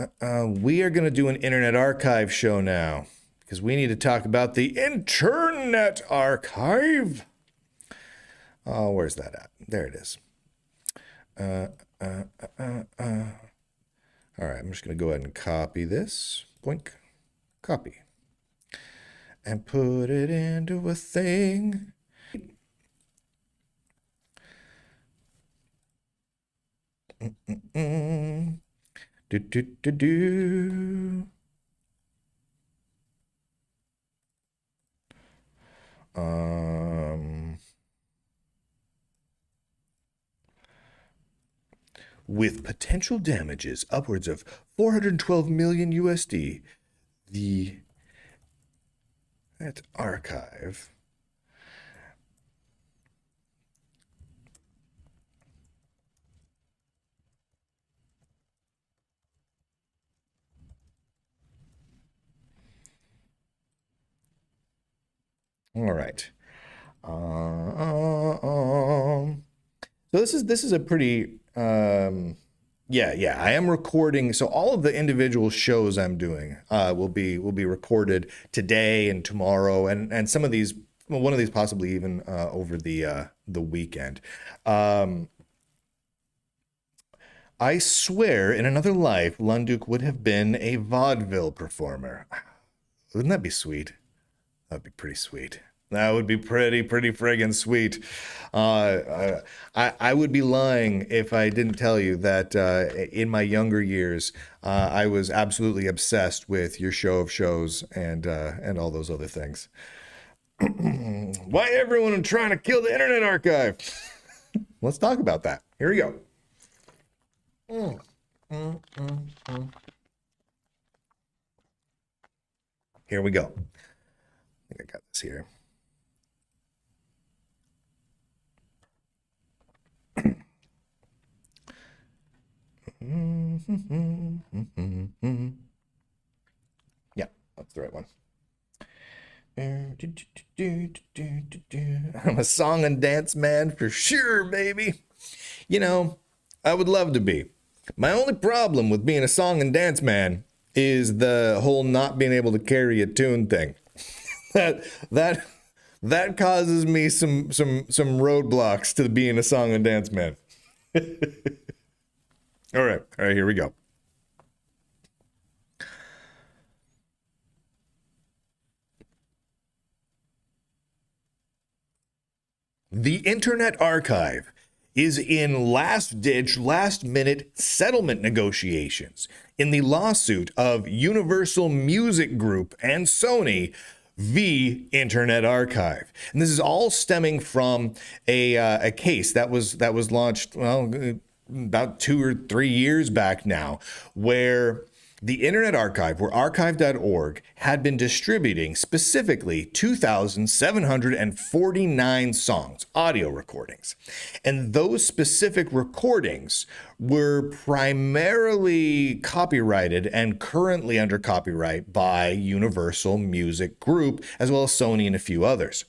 are. We are going to do an Internet Archive show now, because we need to talk about the Internet Archive. Oh, where's that at? There it is. All right, I'm just going to go ahead and copy this. Boink. Copy. And put it into a thing. Do. With potential damages upwards of 412 million USD, that archive all right. So this is a pretty yeah, I am recording. So all of the individual shows I'm doing will be recorded today and tomorrow, and some of these, well, one of these possibly even over the weekend. I swear in another life, Lunduke would have been a vaudeville performer. Wouldn't that be sweet? That'd be pretty sweet. That would be pretty friggin' sweet. I would be lying if I didn't tell you that in my younger years, I was absolutely obsessed with your show of shows and all those other things. Why everyone trying to kill the Internet Archive? Let's talk about that. Here we go. Here we go. I think I got this here. Yeah, that's the right one. I'm a song and dance man for sure, baby. You know, I would love to be. My only problem with being a song and dance man is the whole not being able to carry a tune thing. that that causes me some roadblocks to being a song and dance man. All right, here we go. The Internet Archive is in last-ditch, last-minute settlement negotiations in the lawsuit of Universal Music Group and Sony v. Internet Archive. And this is all stemming from a case that was launched, well, about 2 or 3 years back now, where the Internet Archive, where archive.org, had been distributing specifically 2,749 songs, audio recordings. And those specific recordings were primarily copyrighted and currently under copyright by Universal Music Group, as well as Sony and a few others.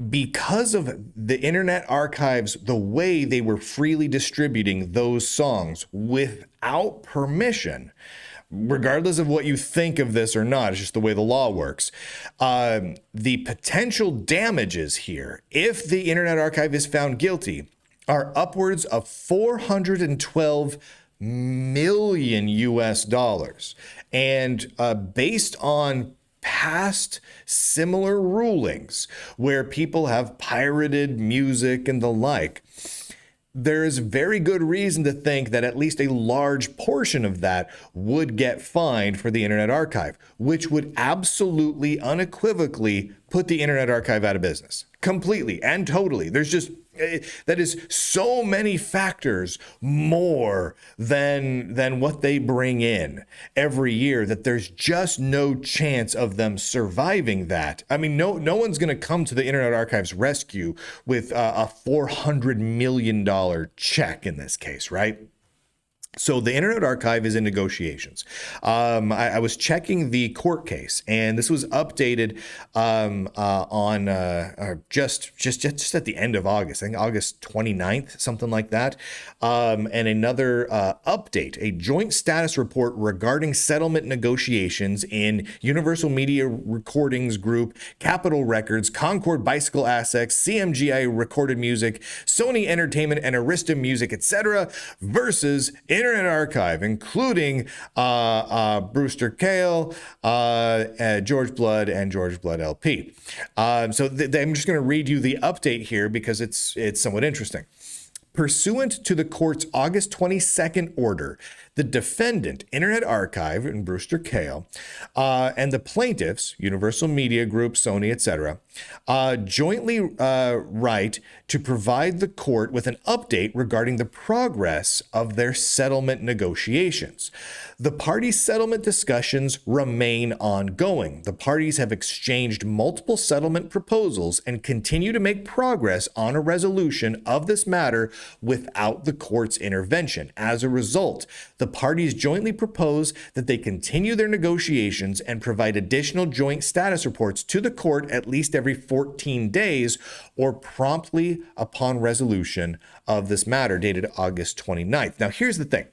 Because of the Internet Archive's, the way they were freely distributing those songs without permission, regardless of what you think of this or not, it's just the way the law works. The potential damages here, if the Internet Archive is found guilty, are upwards of $412 million US. And based on past similar rulings where people have pirated music and the like, there is very good reason to think that at least a large portion of that would get fined for the Internet Archive, which would absolutely, unequivocally put the Internet Archive out of business. Completely and totally. There's just, that is so many factors more than what they bring in every year that there's just no chance of them surviving that. I mean, no one's going to come to the Internet Archive's rescue with a $400 million check in this case, right? So the Internet Archive is in negotiations. I was checking the court case, and this was updated on just at the end of August. I think August 29th, something like that. And another update, a joint status report regarding settlement negotiations in Universal Media Recordings Group, Capitol Records, Concord Bicycle Assets, CMGI Recorded Music, Sony Entertainment, and Arista Music, etc., versus Internet Archive, including Brewster Kahle, George Blood, and George Blood LP. So I'm just going to read you the update here because it's somewhat interesting. Pursuant to the court's August 22nd order, the defendant, Internet Archive and Brewster Kahle, and the plaintiffs, Universal Media Group, Sony, etc., jointly write to provide the court with an update regarding the progress of their settlement negotiations. The parties' settlement discussions remain ongoing. The parties have exchanged multiple settlement proposals and continue to make progress on a resolution of this matter without the court's intervention. As a result, the parties jointly propose that they continue their negotiations and provide additional joint status reports to the court at least every 14 days or promptly upon resolution of this matter, dated August 29th. Now, here's the thing.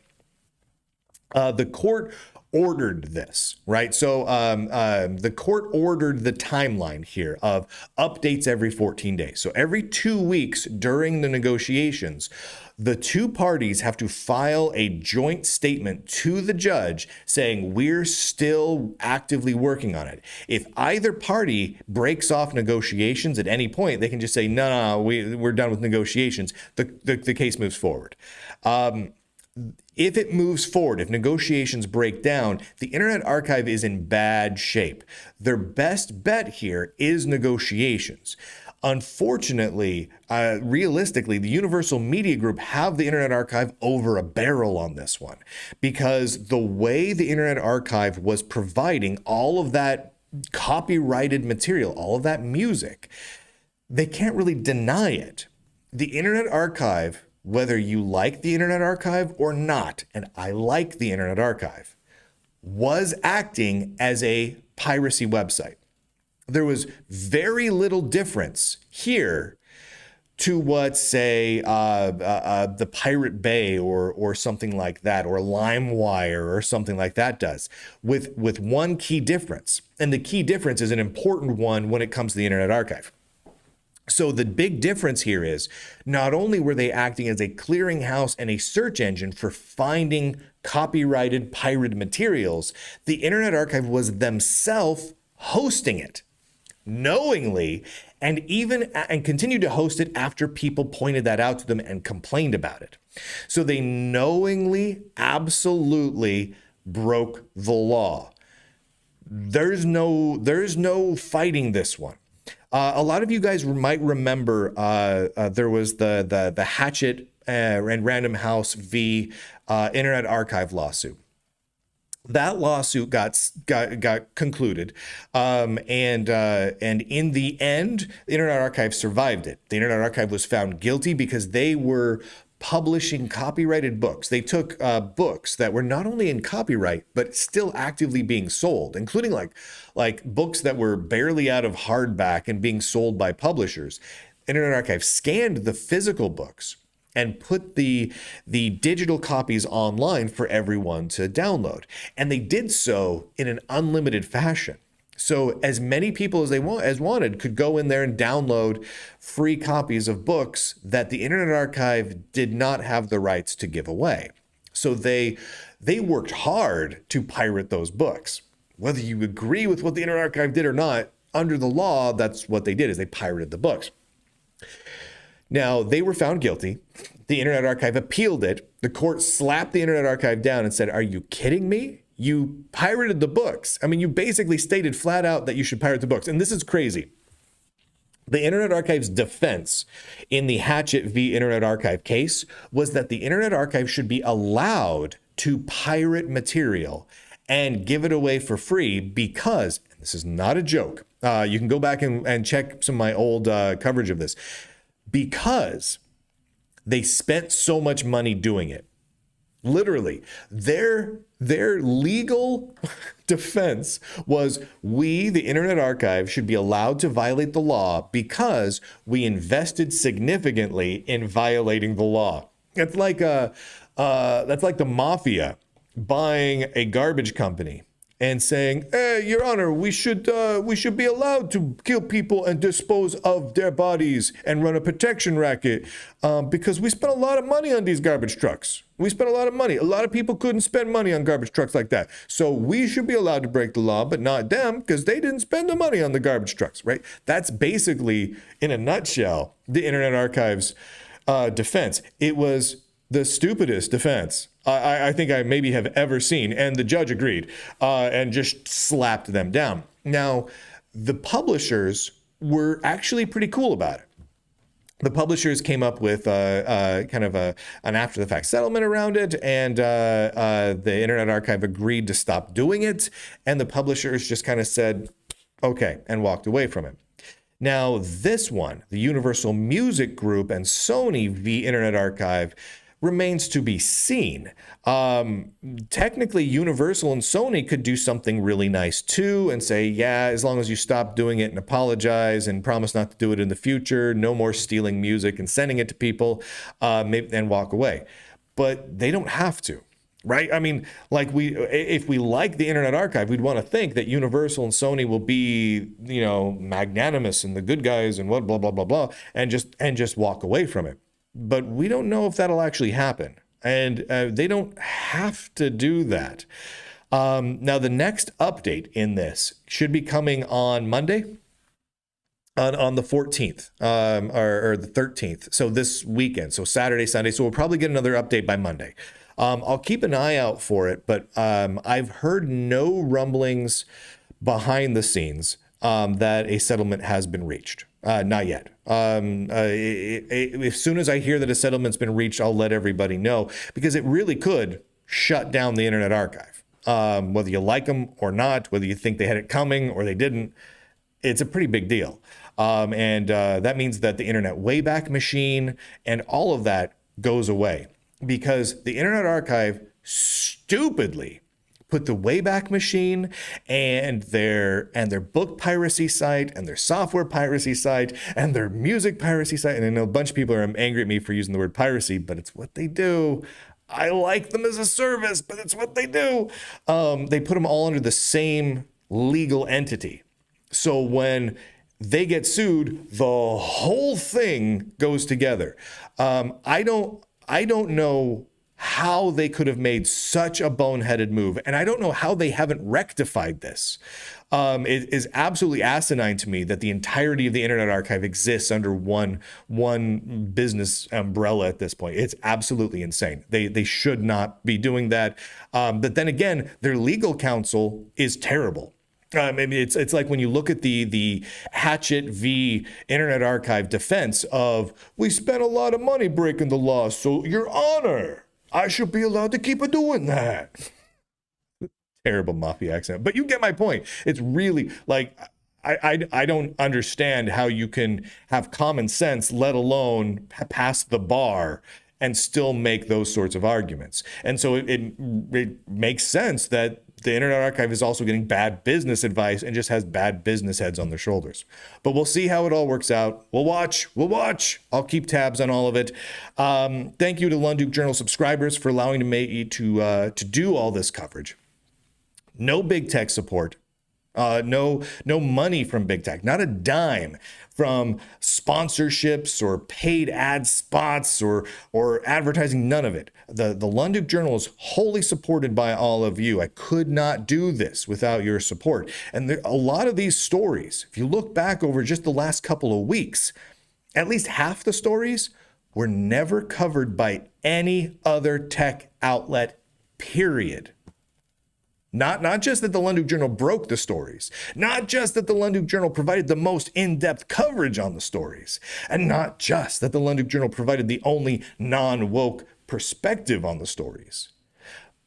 The court ordered this, right? So the court ordered the timeline here of updates every 14 days. So every 2 weeks during the negotiations, the two parties have to file a joint statement to the judge saying we're still actively working on it. If either party breaks off negotiations at any point, they can just say, no, we're done with negotiations. The case moves forward. If it moves forward, if negotiations break down, the Internet Archive is in bad shape. Their best bet here is negotiations. Unfortunately, realistically, the Universal Media Group have the Internet Archive over a barrel on this one, because the way the Internet Archive was providing all of that copyrighted material, all of that music, they can't really deny it. The Internet Archive, whether you like the Internet Archive or not, and I like the Internet Archive, was acting as a piracy website. There was very little difference here to what, say, the Pirate Bay or something like that, or LimeWire or something like that does, with one key difference. And the key difference is an important one when it comes to the Internet Archive. So the big difference here is not only were they acting as a clearinghouse and a search engine for finding copyrighted pirated materials, the Internet Archive was themselves hosting it knowingly, and continued to host it after people pointed that out to them and complained about it. So they knowingly, absolutely broke the law. There's no fighting this one. A lot of you guys might remember there was the Hatchet and Random House v. Internet Archive lawsuit. That lawsuit got concluded, and in the end, the Internet Archive survived it. The Internet Archive was found guilty because they were publishing copyrighted books. They took books that were not only in copyright but still actively being sold, including like books that were barely out of hardback and being sold by publishers. Internet Archive scanned the physical books and put the digital copies online for everyone to download. And they did so in an unlimited fashion. So as many people as wanted could go in there and download free copies of books that the Internet Archive did not have the rights to give away. So they worked hard to pirate those books. Whether you agree with what the Internet Archive did or not, under the law, that's what they did, is they pirated the books. Now, they were found guilty. The Internet Archive appealed it. The court slapped the Internet Archive down and said, "Are you kidding me? You pirated the books. I mean, you basically stated flat out that you should pirate the books." And this is crazy. The Internet Archive's defense in the Hatchet v. Internet Archive case was that the Internet Archive should be allowed to pirate material and give it away for free because, and this is not a joke, you can go back and check some of my old coverage of this, because they spent so much money doing it. Literally, their legal defense was, we, the Internet Archive, should be allowed to violate the law because we invested significantly in violating the law. It's like that's like the mafia buying a garbage company and saying, "Hey, Your Honor, we should be allowed to kill people and dispose of their bodies and run a protection racket because we spent a lot of money on these garbage trucks. We spent a lot of money. A lot of people couldn't spend money on garbage trucks like that. So we should be allowed to break the law, but not them because they didn't spend the money on the garbage trucks," right? That's basically, in a nutshell, the Internet Archive's defense. It was the stupidest defense I think I maybe have ever seen. And the judge agreed and just slapped them down. Now, the publishers were actually pretty cool about it. The publishers came up with kind of an after-the-fact settlement around it, and the Internet Archive agreed to stop doing it, and the publishers just kind of said, okay, and walked away from it. Now, this one, the Universal Music Group and Sony v. Internet Archive, remains to be seen. Technically, Universal and Sony could do something really nice too and say, yeah, as long as you stop doing it and apologize and promise not to do it in the future, no more stealing music and sending it to people, and walk away. But they don't have to, right? I mean, if we like the Internet Archive, we'd want to think that Universal and Sony will be, magnanimous and the good guys and what, blah, blah, blah, blah, and just walk away from it. But we don't know if that'll actually happen. And they don't have to do that. Now, the next update in this should be coming on Monday, on the 14th, or the 13th. So this weekend, so Saturday, Sunday. So we'll probably get another update by Monday. I'll keep an eye out for it, but I've heard no rumblings behind the scenes that a settlement has been reached. Not yet. As soon as I hear that a settlement's been reached, I'll let everybody know, because it really could shut down the Internet Archive. Whether you like them or not, whether you think they had it coming or they didn't, it's a pretty big deal. And that means that the Internet Wayback Machine and all of that goes away, because the Internet Archive stupidly put the Wayback Machine and their book piracy site and their software piracy site and their music piracy site. And I know a bunch of people are angry at me for using the word piracy, but it's what they do. I like them as a service, but it's what they do. They put them all under the same legal entity. So when they get sued, the whole thing goes together. I don't know how they could have made such a boneheaded move, and I don't know how they haven't rectified this. It is absolutely asinine to me that the entirety of the Internet Archive exists under one business umbrella at this point. It's absolutely insane. They should not be doing that. But then again, their legal counsel is terrible. I mean, it's like when you look at the Hatchet v. Internet Archive defense of, we spent a lot of money breaking the law, so Your Honor, I should be allowed to keep doing that. Terrible mafia accent, but you get my point. It's really like, I don't understand how you can have common sense, let alone pass the bar, and still make those sorts of arguments. And so it makes sense that the Internet Archive is also getting bad business advice and just has bad business heads on their shoulders. But we'll see how it all works out. We'll watch. I'll keep tabs on all of it. Thank you to Lunduke Journal subscribers for allowing me to do all this coverage. No big tech support. No money from big tech, not a dime from sponsorships or paid ad spots or advertising, none of it. The Lunduke Journal is wholly supported by all of you. I could not do this without your support. And a lot of these stories, if you look back over just the last couple of weeks, at least half the stories were never covered by any other tech outlet, period. Not just that the Lunduke Journal broke the stories, not just that the Lunduke Journal provided the most in-depth coverage on the stories, and not just that the Lunduke Journal provided the only non-woke perspective on the stories,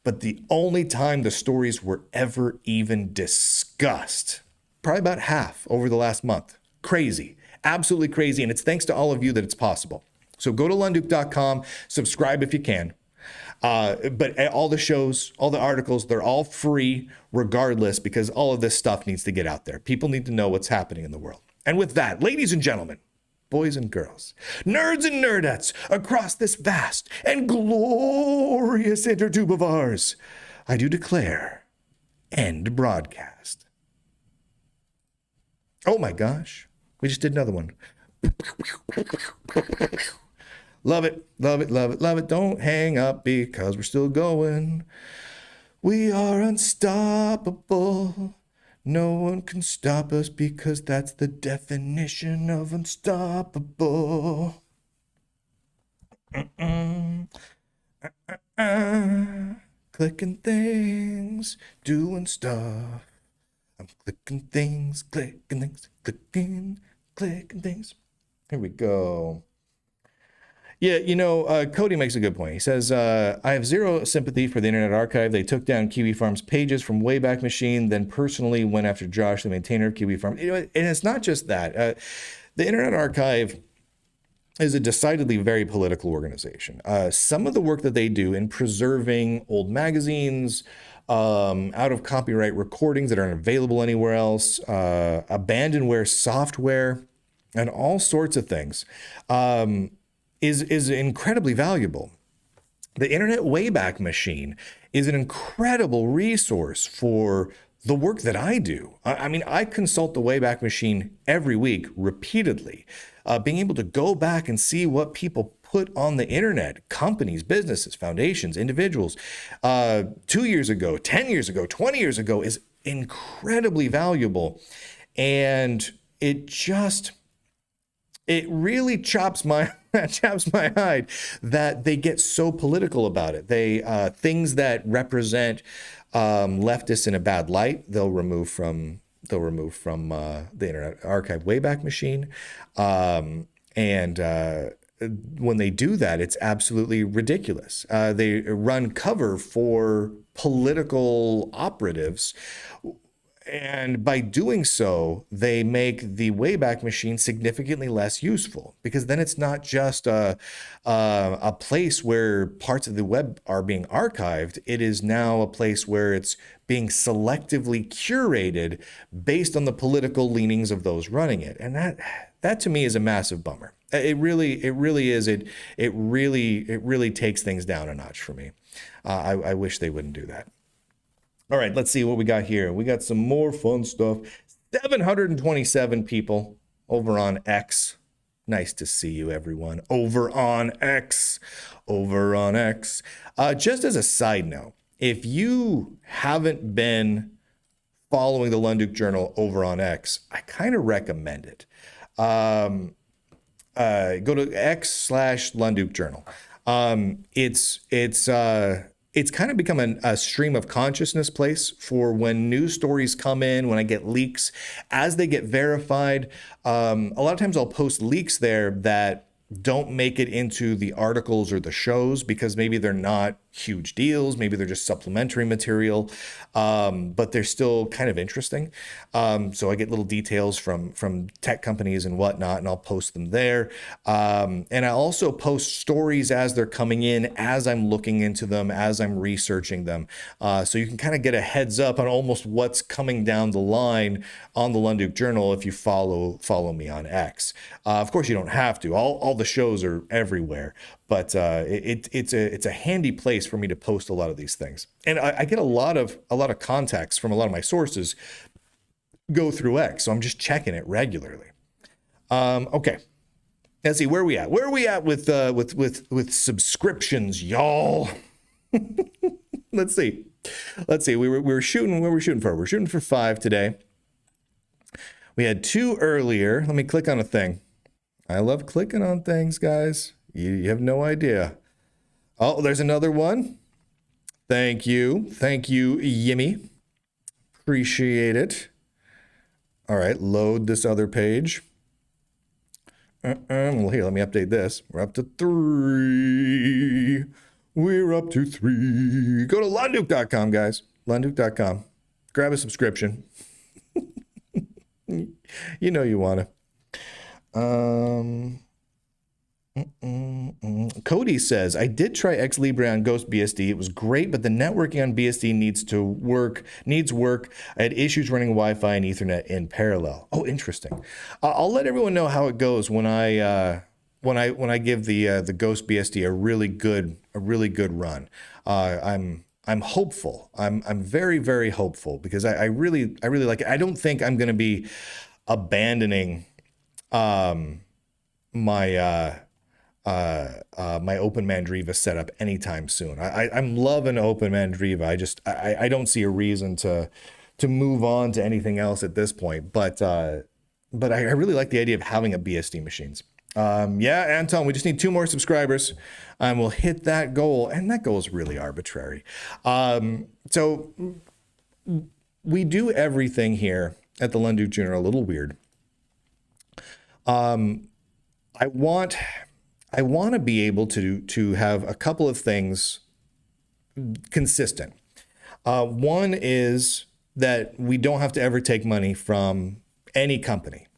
but the only time the stories were ever even discussed. Probably about half over the last month. Crazy, absolutely crazy, and it's thanks to all of you that it's possible. So go to lunduke.com, subscribe if you can. But all the shows, all the articles, they're all free regardless, because all of this stuff needs to get out there. People need to know what's happening in the world. And with that, ladies and gentlemen, boys and girls, nerds and nerdettes across this vast and glorious intertube of ours, I do declare, end broadcast. Oh my gosh, we just did another one. Love it, love it, love it, love it. Don't hang up because we're still going. We are unstoppable. No one can stop us because that's the definition of unstoppable. Clicking things, doing stuff. I'm clicking things, clicking things. Here we go. Yeah, Cody makes a good point. He says, I have zero sympathy for the Internet Archive. They took down Kiwi Farm's pages from Wayback Machine, then personally went after Josh, the maintainer of Kiwi Farm. And it's not just that. The Internet Archive is a decidedly very political organization. Some of the work that they do in preserving old magazines, out of copyright recordings that aren't available anywhere else, abandonware software, and all sorts of things, is incredibly valuable. The Internet Wayback Machine is an incredible resource for the work that I do. I mean, I consult the Wayback Machine every week repeatedly. Being able to go back and see what people put on the internet, companies, businesses, foundations, individuals, 2 years ago, 10 years ago, 20 years ago, is incredibly valuable. And it really chops my hide that they get so political about it. They things that represent leftists in a bad light, they'll remove from the Internet Archive Wayback Machine, and when they do that, it's absolutely ridiculous. They run cover for political operatives. And by doing so, they make the Wayback Machine significantly less useful, because then it's not just a place where parts of the web are being archived. It is now a place where it's being selectively curated based on the political leanings of those running it. And that to me is a massive bummer. It really is. It really takes things down a notch for me. I wish they wouldn't do that. All right, let's see what we got here. We got some more fun stuff. 727 people over on X. Nice to see you, everyone. Over on X. Over on X. Just as a side note, if you haven't been following the Lunduke Journal over on X, I kind of recommend it. Go to X/Lunduke Journal. It's kind of become a stream of consciousness place for when news stories come in, when I get leaks, as they get verified. A lot of times I'll post leaks there that don't make it into the articles or the shows because maybe they're not huge deals. Maybe they're just supplementary material, but they're still kind of interesting. So I get little details from tech companies and whatnot, and I'll post them there. And I also post stories as they're coming in, as I'm looking into them, as I'm researching them. So you can kind of get a heads up on almost what's coming down the line on the Lunduke Journal if you follow me on X. Of course, you don't have to. All the shows are everywhere. But it's a handy place for me to post a lot of these things, and I get a lot of contacts from a lot of my sources go through X, so I'm just checking it regularly. Okay, let's see, where are we at? Where are we at with subscriptions, y'all? Let's see. We were shooting. What were we shooting for? We're shooting for 5 today. We had 2 earlier. Let me click on a thing. I love clicking on things, guys. You have no idea. Oh, there's another one. Thank you. Thank you, Yimmy. Appreciate it. All right, load this other page. Well, here, let me update this. We're up to 3. We're up to 3. Go to Lunduke.com, guys. Lunduke.com. Grab a subscription. You know you want to. Cody says, I did try XLibre on Ghost BSD. It was great, but the networking on BSD needs work. I had issues running Wi-Fi and Ethernet in parallel. Oh, interesting. I'll let everyone know how it goes when I give the Ghost BSD a really good run. I'm hopeful. I'm very, very hopeful because I really like it. I don't think I'm going to be abandoning my Open Mandriva setup anytime soon. I'm loving Open Mandriva. I don't see a reason to move on to anything else at this point. But I really like the idea of having a BSD machines. Yeah, Anton, we just need 2 more subscribers and we'll hit that goal. And that goal is really arbitrary. So we do everything here at the Lunduke Journal a little weird. I want to be able to have a couple of things consistent. One is that we don't have to ever take money from any company.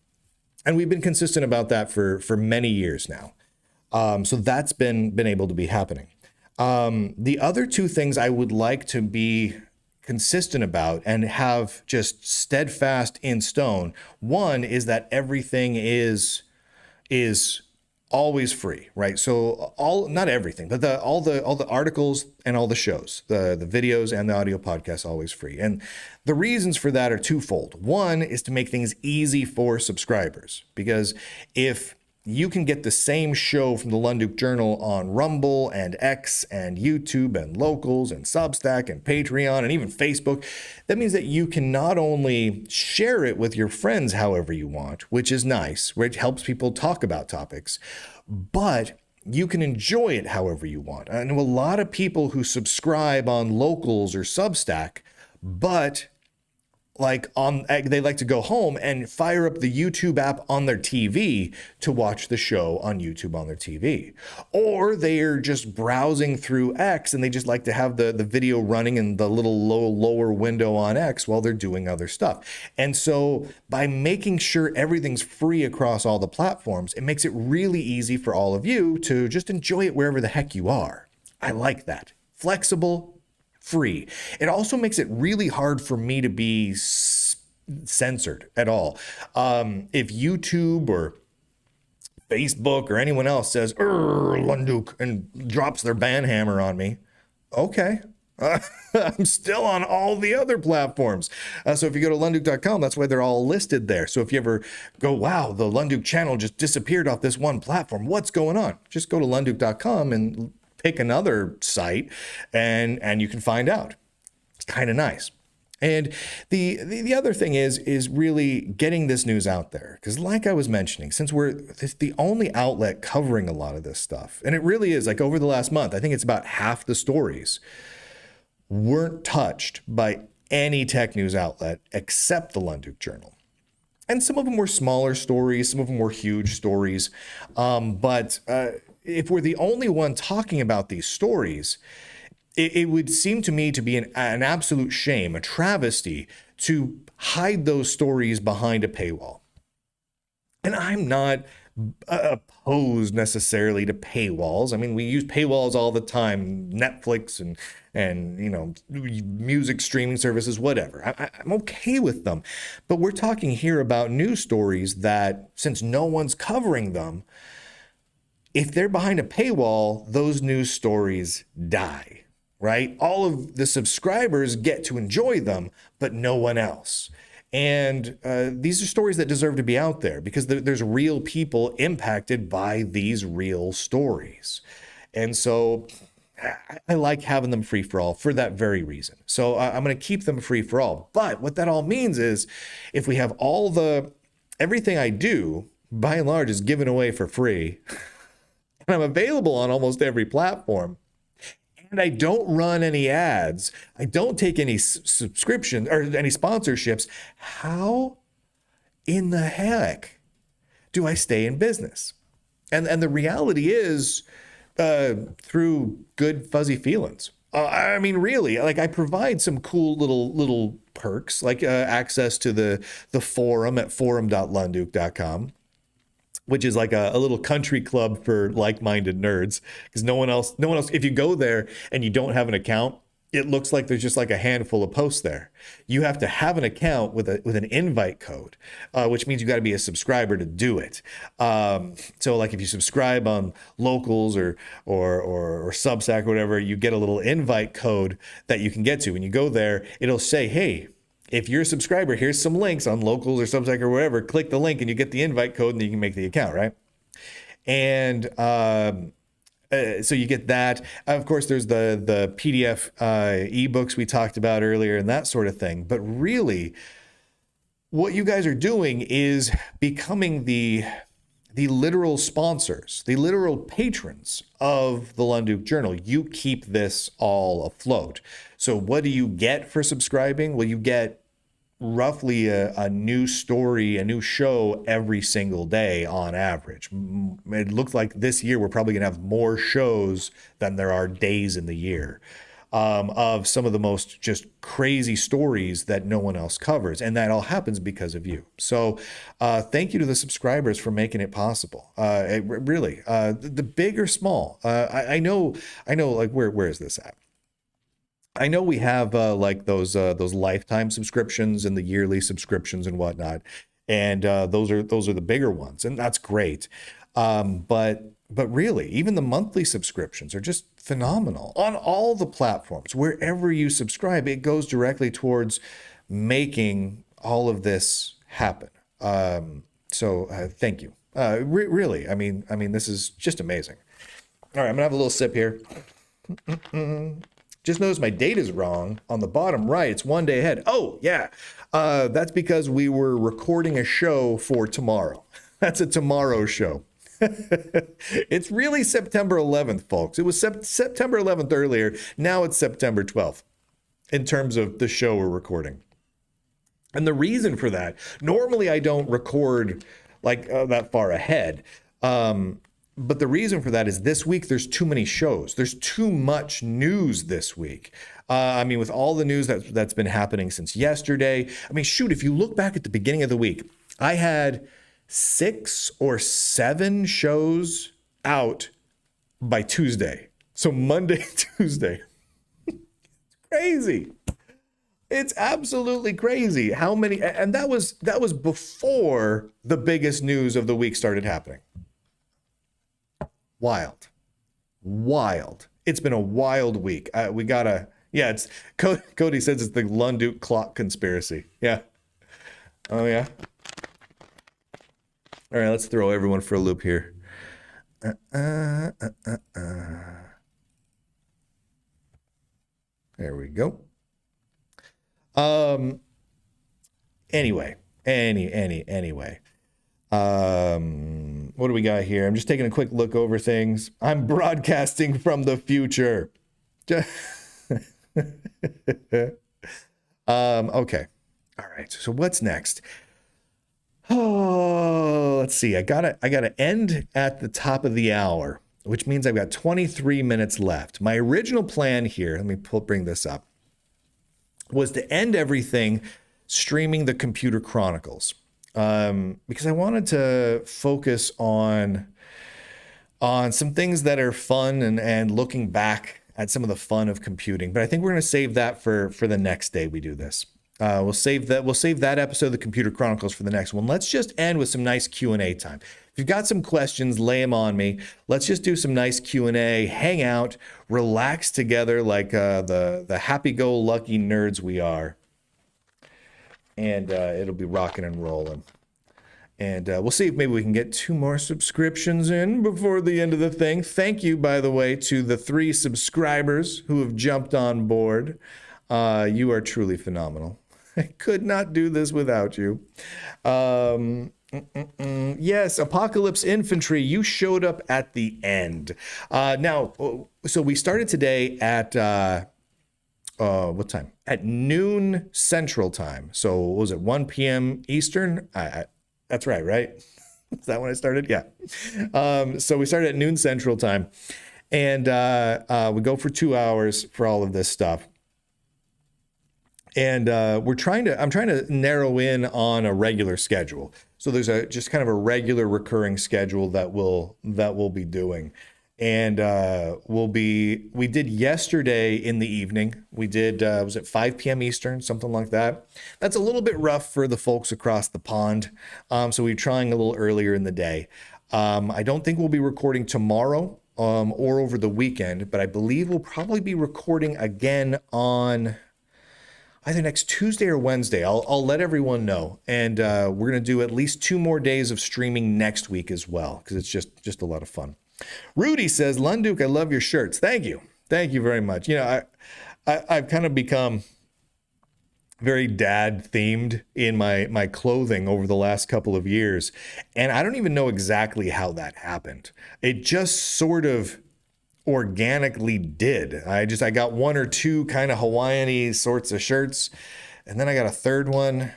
And we've been consistent about that for many years now. So that's been able to be happening. The other 2 things I would like to be consistent about and have just steadfast in stone. One is that everything is always free, right? So not everything, but all the articles and all the shows, the videos and the audio podcasts, always free. And the reasons for that are twofold. One is to make things easy for subscribers, because if you can get the same show from the Lunduke Journal on Rumble and X and YouTube and Locals and Substack and Patreon and even Facebook, that means that you can not only share it with your friends however you want, which is nice, which helps people talk about topics, but you can enjoy it however you want. I know a lot of people who subscribe on Locals or Substack, but like they like to go home and fire up the YouTube app on their TV to watch the show on YouTube on their TV. Or they're just browsing through X and they just like to have the video running in the little lower window on X while they're doing other stuff. And so by making sure everything's free across all the platforms, it makes it really easy for all of you to just enjoy it wherever the heck you are. I like that. Flexible, free. It also makes it really hard for me to be censored at all. If YouTube or Facebook or anyone else says, Lunduke, and drops their ban hammer on me, okay. I'm still on all the other platforms. So if you go to lunduke.com, that's why they're all listed there. So if you ever go, wow, the Lunduke channel just disappeared off this one platform, what's going on? Just go to lunduke.com and pick another site and you can find out. It's kind of nice. And the other thing is really getting this news out there. Because like I was mentioning, since we're the only outlet covering a lot of this stuff, and it really is, like over the last month, I think it's about half the stories weren't touched by any tech news outlet except the Lunduke Journal. And some of them were smaller stories, some of them were huge stories. But if we're the only one talking about these stories, it would seem to me to be an absolute shame, a travesty, to hide those stories behind a paywall. And I'm not opposed necessarily to paywalls. I mean, we use paywalls all the time, Netflix and you know, music streaming services, whatever. I'm okay with them. But we're talking here about news stories that, since no one's covering them, if they're behind a paywall, those news stories die, right? All of the subscribers get to enjoy them, but no one else. And these are stories that deserve to be out there because there's real people impacted by these real stories. And so I like having them free for all for that very reason. So I'm going to keep them free for all. But what that all means is if we have everything I do, by and large, is given away for free, and I'm available on almost every platform, and I don't run any ads, I don't take any subscriptions or any sponsorships, how in the heck do I stay in business? And the reality is through good fuzzy feelings. I mean, really, like I provide some cool little perks, like access to the forum at forum.lunduke.com. Which is like a little country club for like-minded nerds, because no one else, if you go there and you don't have an account, it looks like there's just like a handful of posts there. You have to have an account with an invite code, which means you got to be a subscriber to do it. So like if you subscribe on Locals or Substack or whatever, you get a little invite code that you can get to. When you go there, it'll say, hey, if you're a subscriber, here's some links on Locals or Substack or wherever. Click the link and you get the invite code and you can make the account, right? And so you get that. Of course, there's the PDF ebooks we talked about earlier and that sort of thing. But really, what you guys are doing is becoming the literal sponsors, the literal patrons of the Lunduke Journal. You keep this all afloat. So what do you get for subscribing? Well, you get roughly a new story, a new show every single day on average. It looks like this year we're probably going to have more shows than there are days in the year of some of the most just crazy stories that no one else covers. And that all happens because of you. So thank you to the subscribers for making it possible. Really, the big or small. I know, like, where is this at? I know we have like those lifetime subscriptions and the yearly subscriptions and whatnot, and those are the bigger ones, and that's great. But really, even the monthly subscriptions are just phenomenal on all the platforms. Wherever you subscribe, it goes directly towards making all of this happen. So thank you. Really, I mean, this is just amazing. All right, I'm gonna have a little sip here. Just notice my date is wrong on the bottom right. It's one day ahead. Oh, yeah. That's because we were recording a show for tomorrow. That's a tomorrow show. It's really September 11th, folks. It was September 11th earlier. Now it's September 12th in terms of the show we're recording. And the reason for that, normally I don't record like that far ahead. But the reason for that is this week there's too many shows. There's too much news this week. I mean, with all the news that's been happening since yesterday. I mean, shoot, if you look back at the beginning of the week, I had 6 or 7 shows out by Tuesday. So Monday, Tuesday. Crazy. It's absolutely crazy how many, and that was before the biggest news of the week started happening. Wild. It's been a wild week. It's Cody says it's the Lunduke clock conspiracy. Yeah. Oh yeah. All right, let's throw everyone for a loop here. There we go. Anyway. What do we got here? I'm just taking a quick look over things. I'm broadcasting from the future. Okay. All right. So what's next? Oh, let's see. I gotta end at the top of the hour, which means I've got 23 minutes left. My original plan here, let me bring this up, was to end everything streaming the Computer Chronicles, because I wanted to focus on some things that are fun and looking back at some of the fun of computing. But I think we're going to save that for the next day we do this. We'll save that episode of the Computer Chronicles for the next one. Let's just end with some nice Q&A time. If you've got some questions, lay them on me. Let's just do some nice Q&A, hang out, relax together like the happy-go-lucky nerds we are. And it'll be rocking and rolling. And we'll see if maybe we can get 2 more subscriptions in before the end of the thing. Thank you, by the way, to the 3 subscribers who have jumped on board. You are truly phenomenal. I could not do this without you. Yes, Apocalypse Infantry, you showed up at the end. Now, so we started today at, what time? At noon Central Time. So what was it, 1 p.m. Eastern? That's right? Is that when I started? Yeah. So we started at noon Central Time. And we go for 2 hours for all of this stuff. And I'm trying to narrow in on a regular schedule. So there's just kind of a regular recurring schedule that we'll be doing. And we did yesterday in the evening. We did, was it 5 p.m. Eastern, something like that. That's a little bit rough for the folks across the pond. So we're trying a little earlier in the day. I don't think we'll be recording tomorrow or over the weekend, but I believe we'll probably be recording again on either next Tuesday or Wednesday. I'll let everyone know. And we're going to do at least 2 more days of streaming next week as well, because it's just a lot of fun. Rudy says, Lunduke, I love your shirts. Thank you. Thank you very much. You know, I've kind of become very dad themed in my clothing over the last couple of years. And I don't even know exactly how that happened. It just sort of organically did. I got 1 or 2 kind of Hawaiian-y sorts of shirts, and then I got a 3rd one.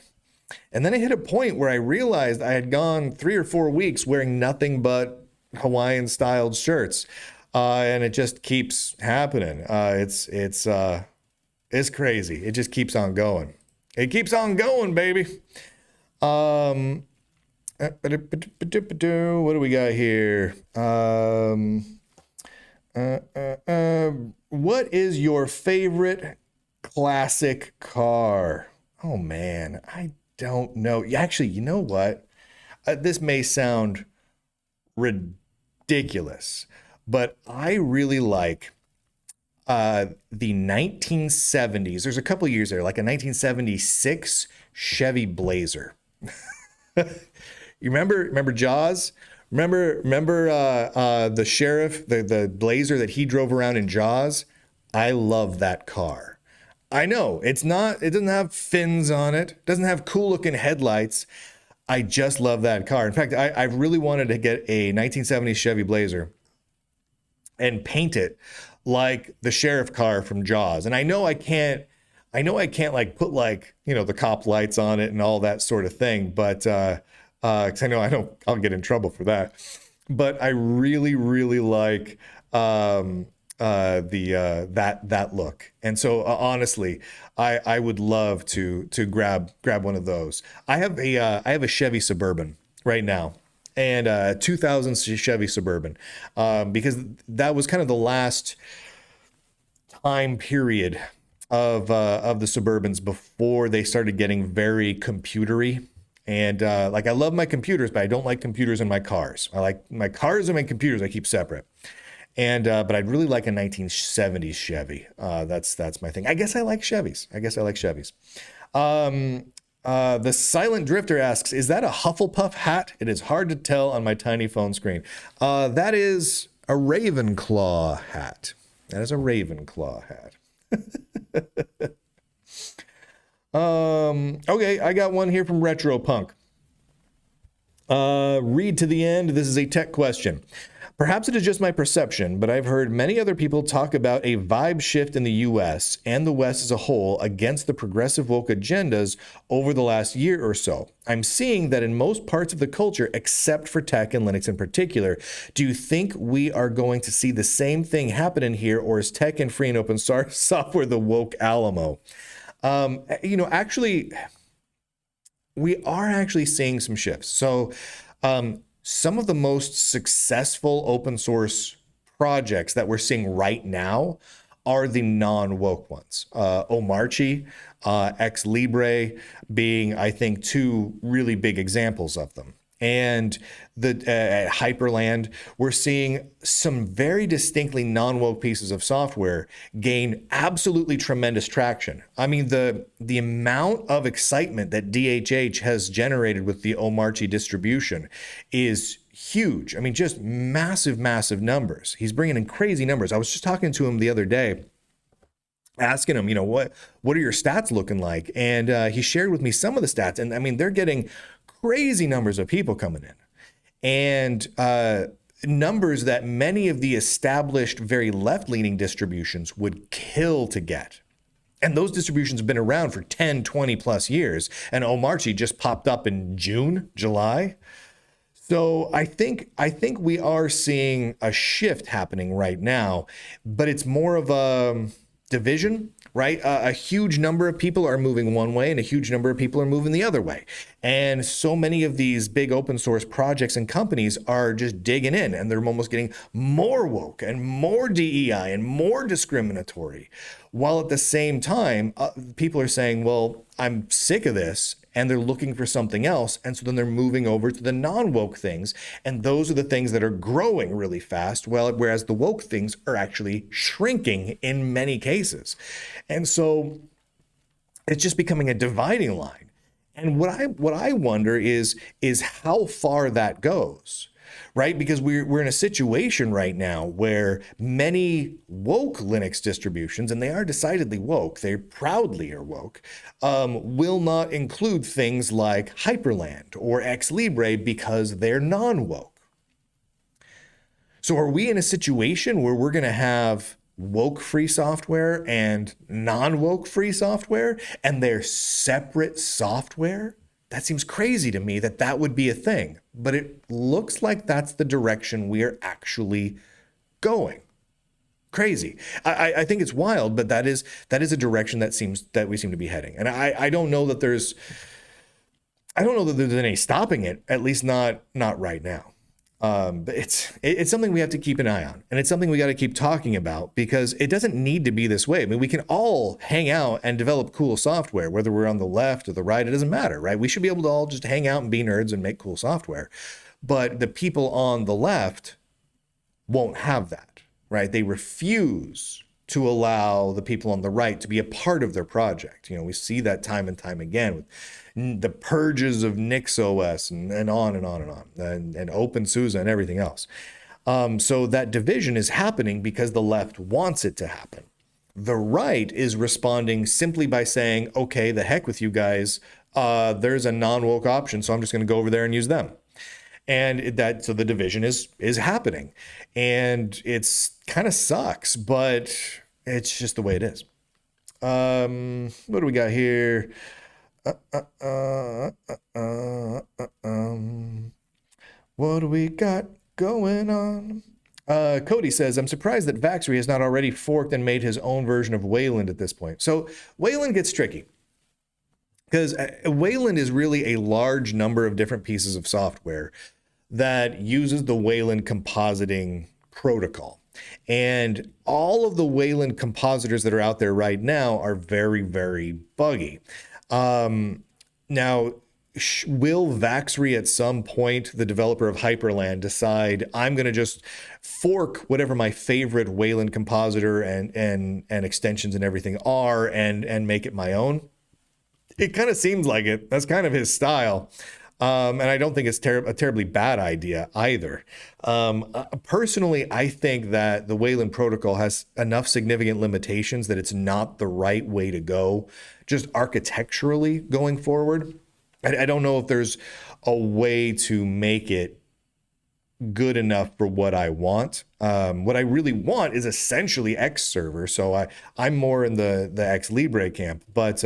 And then I hit a point where I realized I had gone 3 or 4 weeks wearing nothing but Hawaiian styled shirts. And it just keeps happening. It's crazy. It just keeps on going. It keeps on going, baby. What do we got here? What is your favorite classic car? Oh man, I don't know. Actually, you know what? This may sound ridiculous, but I really like the 1970s. There's a couple years there, like a 1976 Chevy Blazer. You remember Jaws? Remember the sheriff, the Blazer that he drove around in Jaws? I love that car. I know it doesn't have fins on it, doesn't have cool looking headlights. I just love that car. In fact, I really wanted to get a 1970s Chevy Blazer and paint it like the sheriff car from Jaws. And I know I can't I know I can't like put like, the cop lights on it and all that sort of thing, but 'cause I know I'll get in trouble for that. But I really, really like the that look. And so honestly, I would love to grab one of those. I have a Chevy Suburban right now, and 2000 Chevy Suburban, because that was kind of the last time period of the Suburbans before they started getting very computery. And like I love my computers, but I don't like computers in my cars. I like my cars and my computers I keep separate. And but I'd really like a 1970s Chevy. That's my thing. I guess I like Chevys. The Silent Drifter asks, "Is that a Hufflepuff hat? It is hard to tell on my tiny phone screen." That is a Ravenclaw hat. That is a Ravenclaw hat. Okay, I got one here from Retropunk. Read to the end. This is a tech question. Perhaps it is just my perception, but I've heard many other people talk about a vibe shift in the US and the West as a whole against the progressive woke agendas over the last year or so. I'm seeing that in most parts of the culture, except for tech and Linux in particular. Do you think we are going to see the same thing happen in here, or is tech and free and open source software the woke Alamo? Actually, we are actually seeing some shifts. So, some of the most successful open source projects that we're seeing right now are the non-woke ones. Omarchy, XLibre being, I think, two really big examples of them. And at Hyperland, we're seeing some very distinctly non-woke pieces of software gain absolutely tremendous traction. I mean, the amount of excitement that DHH has generated with the Omarchy distribution is huge. I mean, just massive, massive numbers. He's bringing in crazy numbers. I was just talking to him the other day, asking him, what are your stats looking like? And he shared with me some of the stats. And I mean, they're getting crazy numbers of people coming in, and numbers that many of the established, very left-leaning distributions would kill to get. And those distributions have been around for 10, 20 plus years. And Omarchy just popped up in June, July. So I think we are seeing a shift happening right now, but it's more of a division, right? A huge number of people are moving one way and a huge number of people are moving the other way. And so many of these big open source projects and companies are just digging in, and they're almost getting more woke and more DEI and more discriminatory. While at the same time, people are saying, well, I'm sick of this, and they're looking for something else. And so then they're moving over to the non-woke things. And those are the things that are growing really fast, whereas the woke things are actually shrinking in many cases. And so it's just becoming a dividing line. And what I wonder is how far that goes. Right? Because we're in a situation right now where many woke Linux distributions, and they are decidedly woke, they proudly are woke, will not include things like Hyperland or XLibre because they're non-woke. So are we in a situation where we're going to have woke free software and non-woke free software, and they're separate software? That seems crazy to me that would be a thing, but it looks like that's the direction we are actually going. Crazy. I think it's wild, but that is a direction that we seem to be heading. And I don't know that there's any stopping it, at least not right now. But it's something we have to keep an eye on, and it's something we got to keep talking about, because it doesn't need to be this way. I mean, we can all hang out and develop cool software, whether we're on the left or the right, it doesn't matter, right? We should be able to all just hang out and be nerds and make cool software. But the people on the left won't have that, right? They refuse to allow the people on the right to be a part of their project. We see that time and time again with the purges of NixOS and on and on and on, and OpenSUSE and everything else. So that division is happening because the left wants it to happen. The right is responding simply by saying, okay, the heck with you guys. There's a non-woke option, so I'm just going to go over there and use them. And so the division is happening, and it's kind of sucks, but it's just the way it is. What do we got here? What do we got going on? Cody says, I'm surprised that Vaxry has not already forked and made his own version of Wayland at this point. So Wayland gets tricky because Wayland is really a large number of different pieces of software that uses the Wayland compositing protocol. And all of the Wayland compositors that are out there right now are very, very buggy. Now, will Vaxry at some point, the developer of Hyperland, decide I'm going to just fork whatever my favorite Wayland compositor and extensions and everything are and make it my own? It kind of seems like it. That's kind of his style. And I don't think it's a terribly bad idea either. Personally, I think that the Wayland protocol has enough significant limitations that it's not the right way to go, just architecturally going forward. I don't know if there's a way to make it good enough for what I want. What I really want is essentially X server. So I'm more in the XLibre camp, but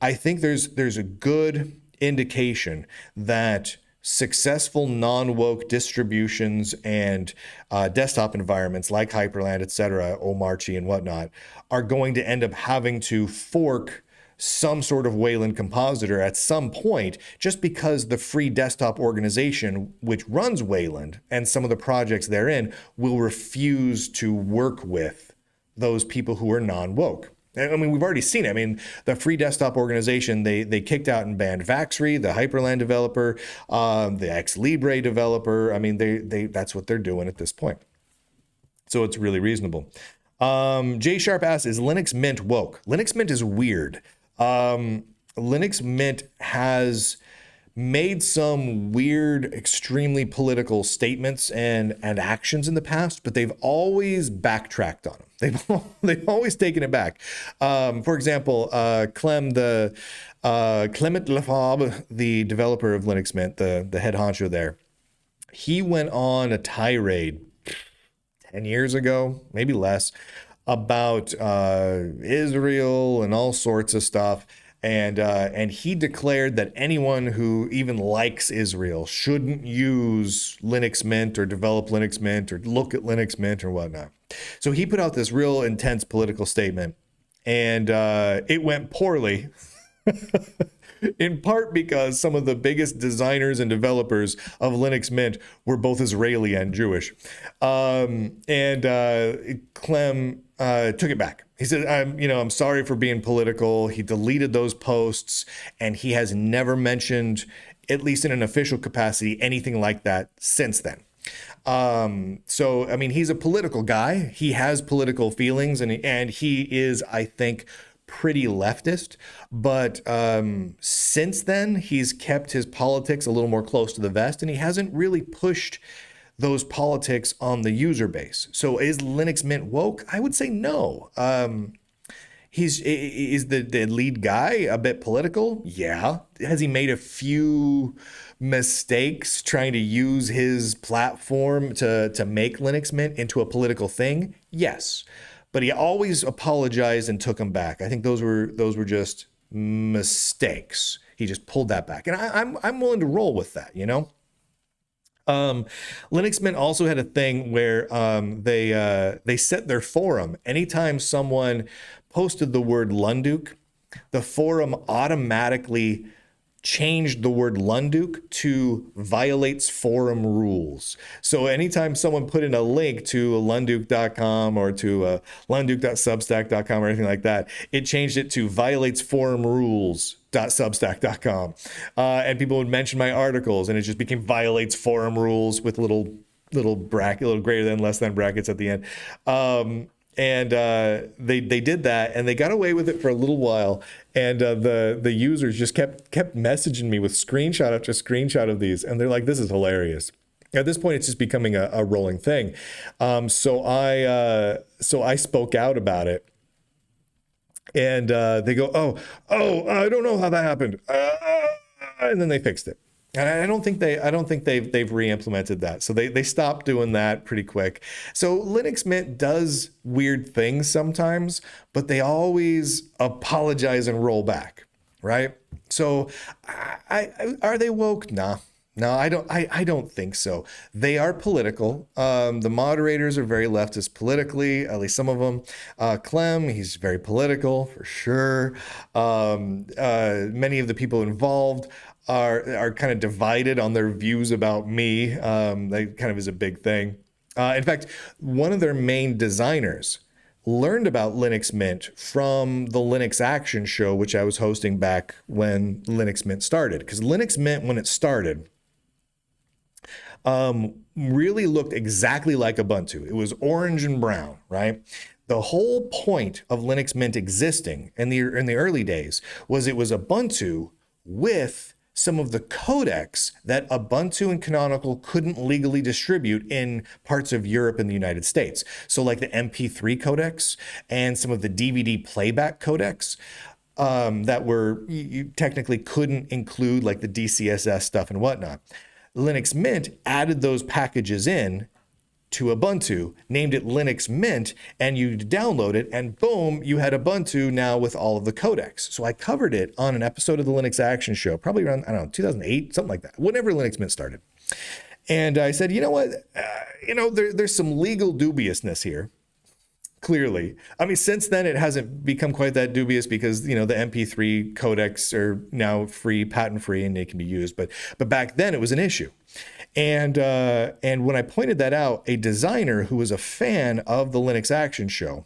I think there's a good indication that successful non-woke distributions and desktop environments like Hyperland, etc., Omarchy and whatnot, are going to end up having to fork some sort of Wayland compositor at some point, just because the free desktop organization, which runs Wayland and some of the projects therein, will refuse to work with those people who are non-woke. I mean, we've already seen it. I mean, the free desktop organization, they kicked out and banned Vaxry, the Hyperland developer, the XLibre developer. I mean, they that's what they're doing at this point. So it's really reasonable. Jay Sharp asks, is Linux Mint woke? Linux Mint is weird. Linux Mint has made some weird, extremely political statements and actions in the past, but they've always backtracked on them. They've always taken it back. For example, Clement Lefebvre, the developer of Linux Mint, the head honcho there, he went on a tirade 10 years ago, maybe less, about Israel and all sorts of stuff. And he declared that anyone who even likes Israel shouldn't use Linux Mint or develop Linux Mint or look at Linux Mint or whatnot. So he put out this real intense political statement, and it went poorly. In part because some of the biggest designers and developers of Linux Mint were both Israeli and Jewish. Clem took it back. He said, I'm sorry for being political. He deleted those posts, and he has never mentioned, at least in an official capacity, anything like that since then. So, I mean, he's a political guy. He has political feelings, and he is, I think, pretty leftist, but since then he's kept his politics a little more close to the vest, and he hasn't really pushed those politics on the user base. So is Linux Mint woke? I would say no. Is the lead guy a bit political? Yeah. Has he made a few mistakes trying to use his platform to make Linux Mint into a political thing? Yes. But he always apologized and took them back. I think those were just mistakes. He just pulled that back, and I'm willing to roll with that. Linux Mint also had a thing where they set their forum. Anytime someone posted the word Lunduke, the forum automatically changed the word Lunduke to violates forum rules. So anytime someone put in a link to lunduke.com or to lunduke.substack.com or anything like that, it changed it to violates forum rules.substack.com. And people would mention my articles, and it just became violates forum rules with little bracket, little greater than, less than brackets at the end. They did that, and they got away with it for a little while. And the users just kept messaging me with screenshot after screenshot of these, and they're like, "This is hilarious." At this point, it's just becoming a rolling thing. So I spoke out about it, and they go, "Oh, I don't know how that happened," and then they fixed it. And I don't think they've re-implemented that. So they stopped doing that pretty quick. So Linux Mint does weird things sometimes, but they always apologize and roll back, right? So are they woke? Nah. No, I don't think so. They are political. The moderators are very leftist politically, at least some of them. Clem, he's very political for sure. Many of the people involved are kind of divided on their views about me. That kind of is a big thing. In fact, one of their main designers learned about Linux Mint from the Linux Action Show, which I was hosting back when Linux Mint started. Because Linux Mint, when it started, really looked exactly like Ubuntu. It was orange and brown, right? The whole point of Linux Mint existing in the early days was it was Ubuntu with some of the codecs that Ubuntu and Canonical couldn't legally distribute in parts of Europe and the United States. So like the MP3 codecs and some of the DVD playback codecs that were, you technically couldn't include like the DCSS stuff and whatnot. Linux Mint added those packages in to Ubuntu, named it Linux Mint, and you download it, and boom, you had Ubuntu now with all of the codecs. So I covered it on an episode of the Linux Action Show, probably around, I don't know, 2008, something like that, whenever Linux Mint started. And I said, you know what, there's some legal dubiousness here. Clearly. I mean, since then, it hasn't become quite that dubious because, the MP3 codecs are now free, patent free, and they can be used. But back then, it was an issue. And when I pointed that out, a designer who was a fan of the Linux Action Show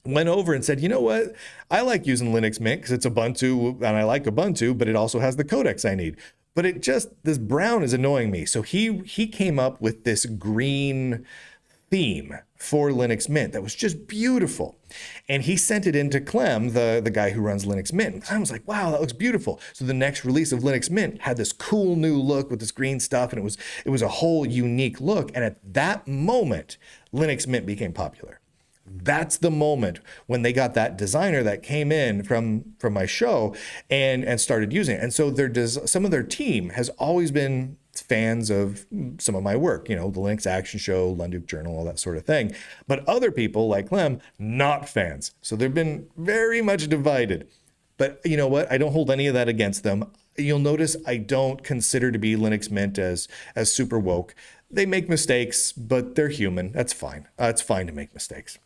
went over and said, you know what? I like using Linux Mint because it's Ubuntu, and I like Ubuntu, but it also has the codecs I need. But this brown is annoying me. So he came up with this green theme for Linux Mint that was just beautiful. And he sent it into Clem, the guy who runs Linux Mint. And Clem was like, wow, that looks beautiful. So the next release of Linux Mint had this cool new look with this green stuff, and it was a whole unique look. And at that moment, Linux Mint became popular. That's the moment when they got that designer that came in from my show and started using it. And so some of their team has always been fans of some of my work, the Linux Action Show, Lunduke Journal, all that sort of thing. But other people like Clem, not fans. So they've been very much divided. But you know what? I don't hold any of that against them. You'll notice I don't consider to be Linux Mint as super woke. They make mistakes, but they're human. That's fine. It's fine to make mistakes.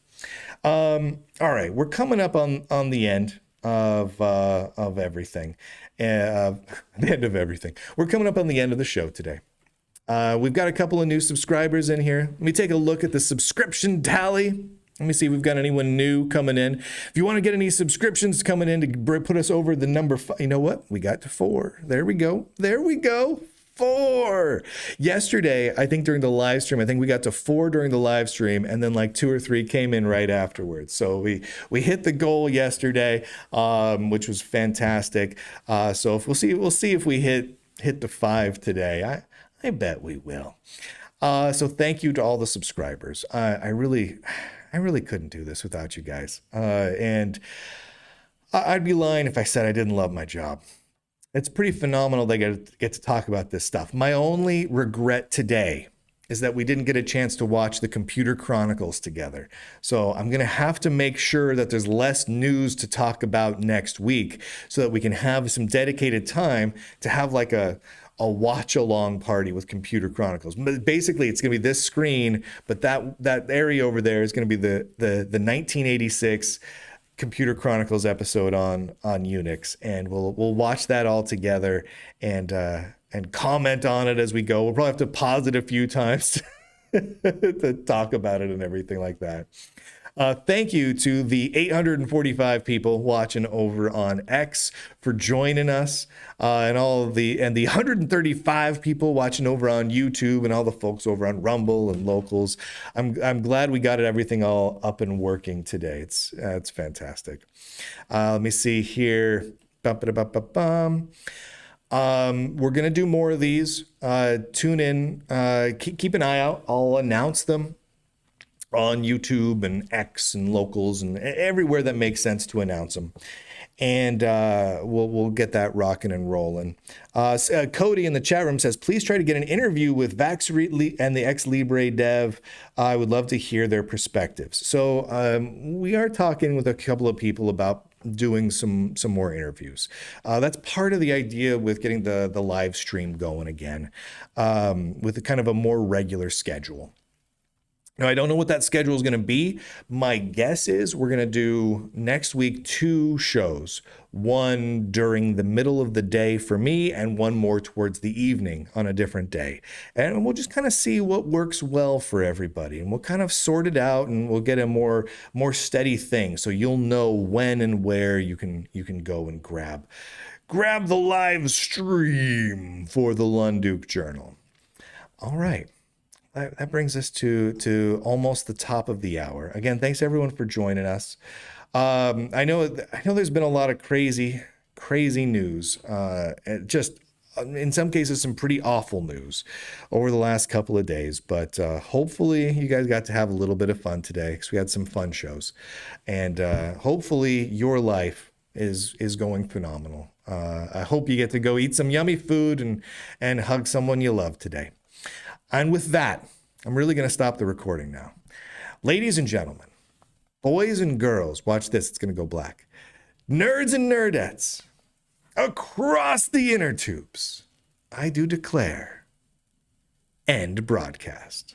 All right, we're coming up on the end of everything. The end of everything. We're coming up on the end of the show today. We've got a couple of new subscribers in here. Let me take a look at the subscription tally. Let me see if we've got anyone new coming in. If you want to get any subscriptions coming in to put us over the number 5, you know what? We got to 4. There we go. 4. Yesterday, I think during the live stream, I think we got to 4 during the live stream, and then like 2 or 3 came in right afterwards. So we hit the goal yesterday, which was fantastic. So if we'll see if we hit the 5 today. I bet we will. So thank you to all the subscribers. I really couldn't do this without you guys. And I'd be lying if I said I didn't love my job. It's pretty phenomenal they get to talk about this stuff. My only regret today is that we didn't get a chance to watch the Computer Chronicles together. So I'm going to have to make sure that there's less news to talk about next week so that we can have some dedicated time to have like a watch along party with Computer Chronicles. Basically, it's going to be this screen, but that area over there is going to be the 1986 Computer Chronicles episode on Unix, and we'll watch that all together and comment on it as we go. We'll probably have to pause it a few times to talk about it and everything like that. Thank you to the 845 people watching over on X for joining us, and the 135 people watching over on YouTube, and all the folks over on Rumble and Locals. I'm glad we got everything all up and working today. It's fantastic. Let me see here. We're gonna do more of these. Tune in. Keep an eye out. I'll announce them on YouTube and X and Locals and everywhere that makes sense to announce them. and we'll get that rocking and rolling. Cody in the chat room says, please try to get an interview with Vax and the XLibre dev. I would love to hear their perspectives. So we are talking with a couple of people about doing some more interviews. That's part of the idea with getting the live stream going again, with a kind of a more regular schedule. Now, I don't know what that schedule is going to be. My guess is we're going to do next week 2 shows, one during the middle of the day for me and one more towards the evening on a different day. And we'll just kind of see what works well for everybody, and we'll kind of sort it out, and we'll get a more steady thing, so you'll know when and where you can go and grab the live stream for the Lunduke Journal. All right. That brings us to almost the top of the hour. Again, thanks everyone for joining us. I know there's been a lot of crazy news, just in some cases some pretty awful news over the last couple of days. But hopefully you guys got to have a little bit of fun today, because we had some fun shows, and hopefully your life is going phenomenal. I hope you get to go eat some yummy food and hug someone you love today. And with that, I'm really going to stop the recording now. Ladies and gentlemen, boys and girls, watch this, it's going to go black. Nerds and nerdettes, across the inner tubes, I do declare, end broadcast.